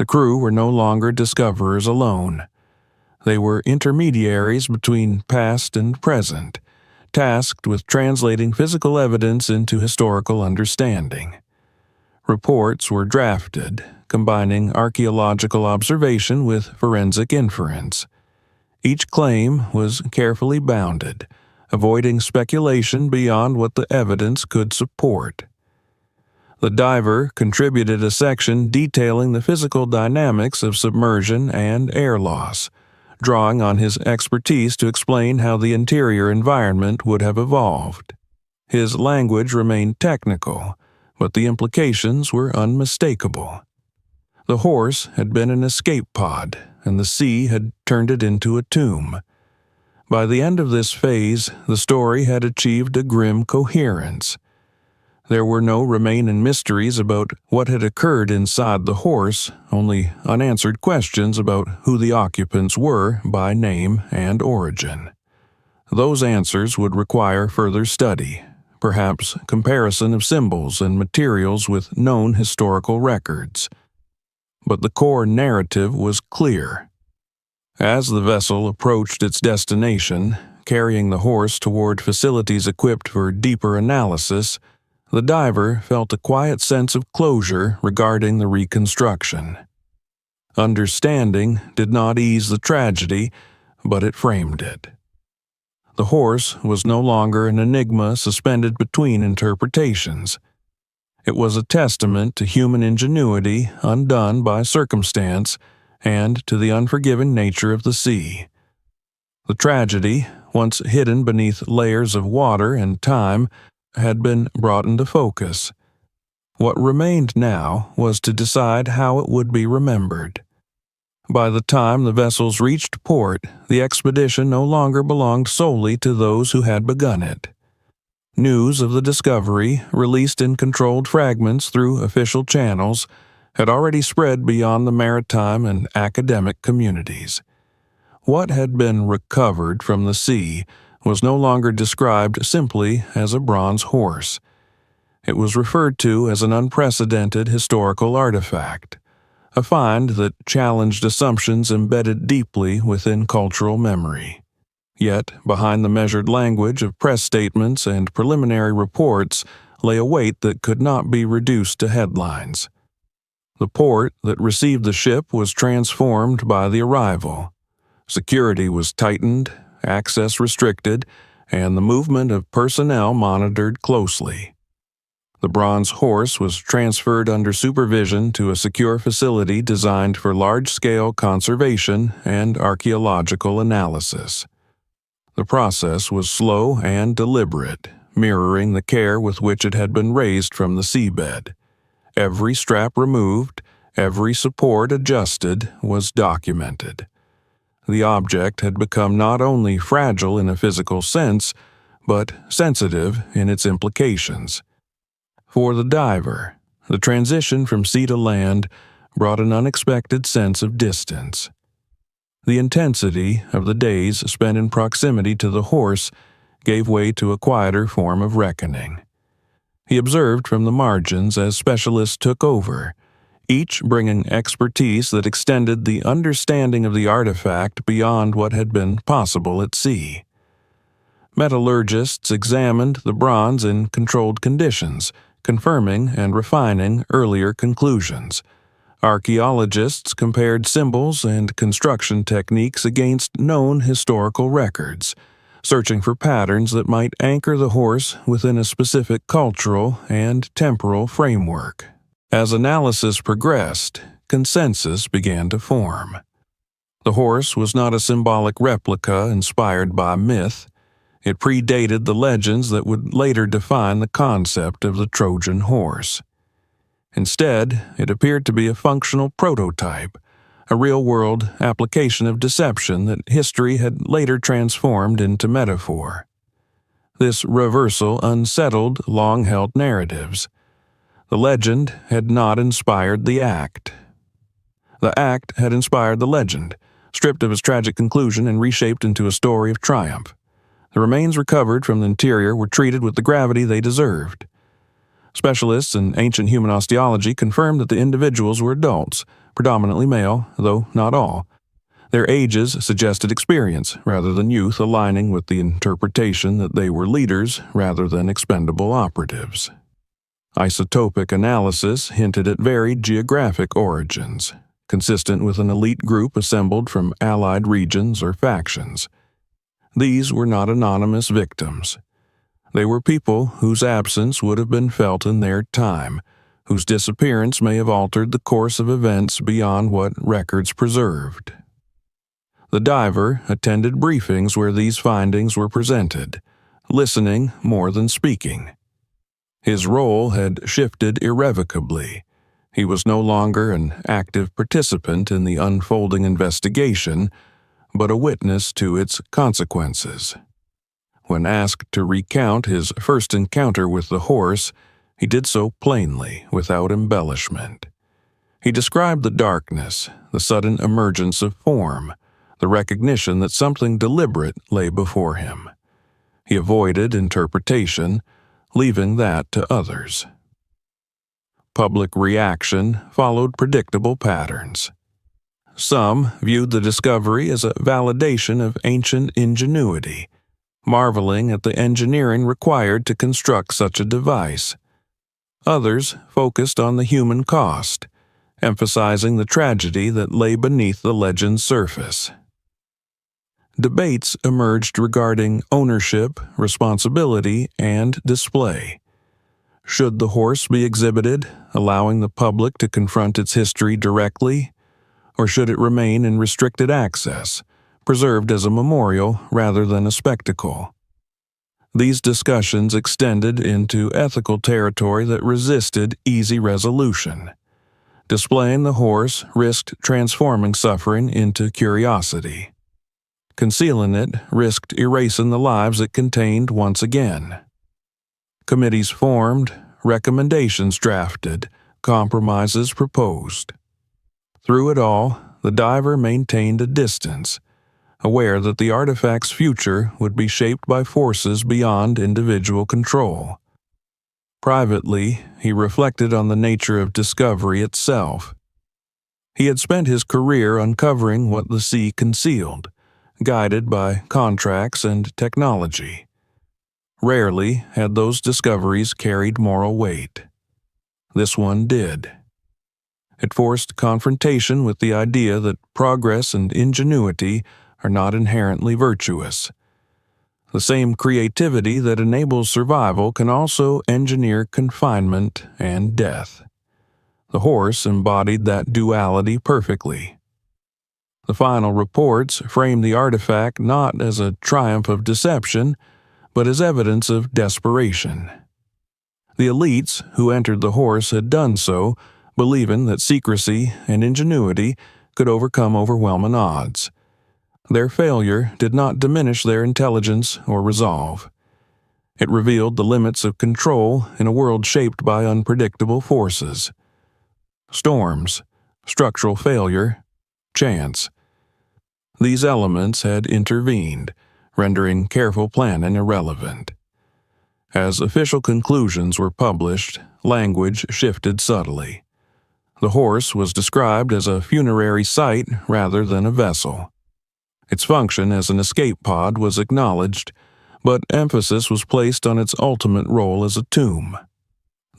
The crew were no longer discoverers alone. They were intermediaries between past and present, tasked with translating physical evidence into historical understanding. Reports were drafted, combining archaeological observation with forensic inference. Each claim was carefully bounded, avoiding speculation beyond what the evidence could support. The diver contributed a section detailing the physical dynamics of submersion and air loss, drawing on his expertise to explain how the interior environment would have evolved. His language remained technical, but the implications were unmistakable. The horse had been an escape pod, and the sea had turned it into a tomb. By the end of this phase, the story had achieved a grim coherence. There were no remaining mysteries about what had occurred inside the horse, only unanswered questions about who the occupants were by name and origin. Those answers would require further study, perhaps comparison of symbols and materials with known historical records. But the core narrative was clear. As the vessel approached its destination, carrying the horse toward facilities equipped for deeper analysis, the diver felt a quiet sense of closure regarding the reconstruction. Understanding did not ease the tragedy, but it framed it. The horse was no longer an enigma suspended between interpretations. It was a testament to human ingenuity undone by circumstance and to the unforgiving nature of the sea. The tragedy, once hidden beneath layers of water and time, had been brought into focus. What remained now was to decide how it would be remembered. By the time the vessels reached port, the expedition no longer belonged solely to those who had begun it. News of the discovery, released in controlled fragments through official channels, had already spread beyond the maritime and academic communities. What had been recovered from the sea was no longer described simply as a bronze horse. It was referred to as an unprecedented historical artifact, a find that challenged assumptions embedded deeply within cultural memory. Yet, behind the measured language of press statements and preliminary reports lay a weight that could not be reduced to headlines. The port that received the ship was transformed by the arrival. Security was tightened, access restricted, and the movement of personnel monitored closely. The bronze horse was transferred under supervision to a secure facility designed for large-scale conservation and archaeological analysis. The process was slow and deliberate, mirroring the care with which it had been raised from the seabed. Every strap removed, every support adjusted, was documented. The object had become not only fragile in a physical sense, but sensitive in its implications. For the diver, the transition from sea to land brought an unexpected sense of distance. The intensity of the days spent in proximity to the horse gave way to a quieter form of reckoning. He observed from the margins as specialists took over, each bringing expertise that extended the understanding of the artifact beyond what had been possible at sea. Metallurgists examined the bronze in controlled conditions, confirming and refining earlier conclusions. Archaeologists compared symbols and construction techniques against known historical records, searching for patterns that might anchor the horse within a specific cultural and temporal framework. As analysis progressed, consensus began to form. The horse was not a symbolic replica inspired by myth. It predated the legends that would later define the concept of the Trojan horse. Instead, it appeared to be a functional prototype, a real-world application of deception that history had later transformed into metaphor. This reversal unsettled long-held narratives. The legend had not inspired the act. The act had inspired the legend, stripped of its tragic conclusion and reshaped into a story of triumph. The remains recovered from the interior were treated with the gravity they deserved. Specialists in ancient human osteology confirmed that the individuals were adults, predominantly male, though not all. Their ages suggested experience rather than youth, aligning with the interpretation that they were leaders rather than expendable operatives. Isotopic analysis hinted at varied geographic origins, consistent with an elite group assembled from allied regions or factions. These were not anonymous victims. They were people whose absence would have been felt in their time, whose disappearance may have altered the course of events beyond what records preserved. The diver attended briefings where these findings were presented, listening more than speaking. His role had shifted irrevocably. He was no longer an active participant in the unfolding investigation, but a witness to its consequences. When asked to recount his first encounter with the horse, he did so plainly, without embellishment. He described the darkness, the sudden emergence of form, the recognition that something deliberate lay before him. He avoided interpretation, leaving that to others. Public reaction followed predictable patterns. Some viewed the discovery as a validation of ancient ingenuity, marveling at the engineering required to construct such a device. Others focused on the human cost, emphasizing the tragedy that lay beneath the legend's surface. Debates emerged regarding ownership, responsibility, and display. Should the horse be exhibited, allowing the public to confront its history directly? Or should it remain in restricted access, preserved as a memorial rather than a spectacle? These discussions extended into ethical territory that resisted easy resolution. Displaying the horse risked transforming suffering into curiosity. Concealing it risked erasing the lives it contained once again. Committees formed, recommendations drafted, compromises proposed. Through it all, the diver maintained a distance, aware that the artifact's future would be shaped by forces beyond individual control. Privately, he reflected on the nature of discovery itself. He had spent his career uncovering what the sea concealed, guided by contracts and technology. Rarely had those discoveries carried moral weight. This one did. It forced confrontation with the idea that progress and ingenuity are not inherently virtuous. The same creativity that enables survival can also engineer confinement and death. The horse embodied that duality perfectly. The final reports framed the artifact not as a triumph of deception, but as evidence of desperation. The elites who entered the horse had done so, believing that secrecy and ingenuity could overcome overwhelming odds. Their failure did not diminish their intelligence or resolve. It revealed the limits of control in a world shaped by unpredictable forces. Storms, structural failure, chance. These elements had intervened, rendering careful planning irrelevant. As official conclusions were published, language shifted subtly. The horse was described as a funerary site rather than a vessel. Its function as an escape pod was acknowledged, but emphasis was placed on its ultimate role as a tomb.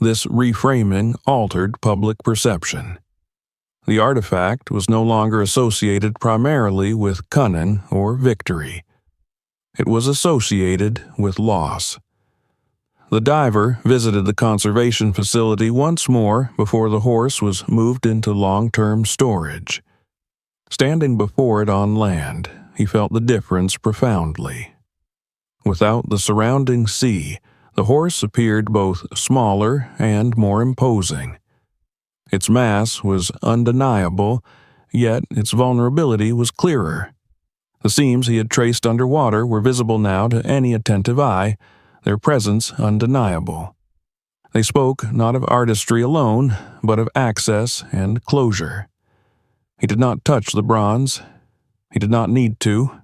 This reframing altered public perception. The artifact was no longer associated primarily with cunning or victory. It was associated with loss. The diver visited the conservation facility once more before the horse was moved into long-term storage. Standing before it on land, he felt the difference profoundly. Without the surrounding sea, the horse appeared both smaller and more imposing. Its mass was undeniable, yet its vulnerability was clearer. The seams he had traced underwater were visible now to any attentive eye, their presence undeniable. They spoke not of artistry alone, but of access and closure. He did not touch the bronze. He did not need to.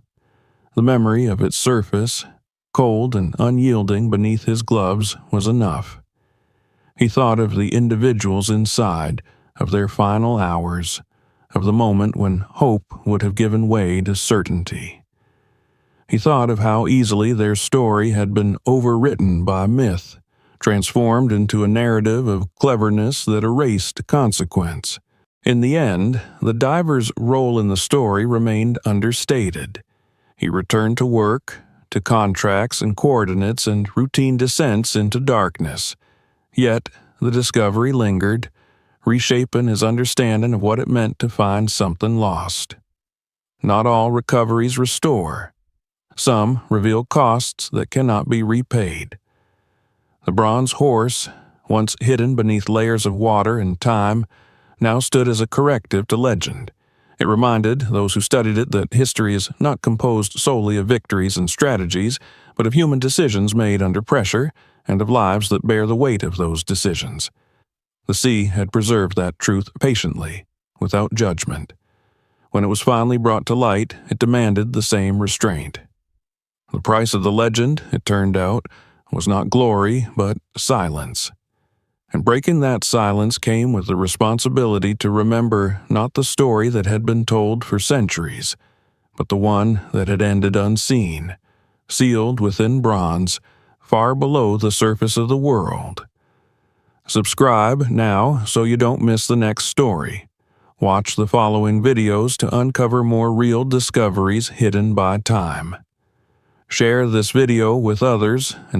The memory of its surface, cold and unyielding beneath his gloves, was enough. He thought of the individuals inside, of their final hours, of the moment when hope would have given way to certainty. He thought of how easily their story had been overwritten by myth, transformed into a narrative of cleverness that erased consequence. In the end, the diver's role in the story remained understated. He returned to work, to contracts and coordinates and routine descents into darkness. Yet, the discovery lingered, reshaping his understanding of what it meant to find something lost. Not all recoveries restore. Some reveal costs that cannot be repaid. The bronze horse, once hidden beneath layers of water and time, now stood as a corrective to legend. It reminded those who studied it that history is not composed solely of victories and strategies, but of human decisions made under pressure and of lives that bear the weight of those decisions. The sea had preserved that truth patiently, without judgment. When it was finally brought to light, it demanded the same restraint. The price of the legend, it turned out, was not glory, but silence. And breaking that silence came with the responsibility to remember not the story that had been told for centuries, but the one that had ended unseen, sealed within bronze, far below the surface of the world. Subscribe now so you don't miss the next story. Watch the following videos to uncover more real discoveries hidden by time. Share this video with others and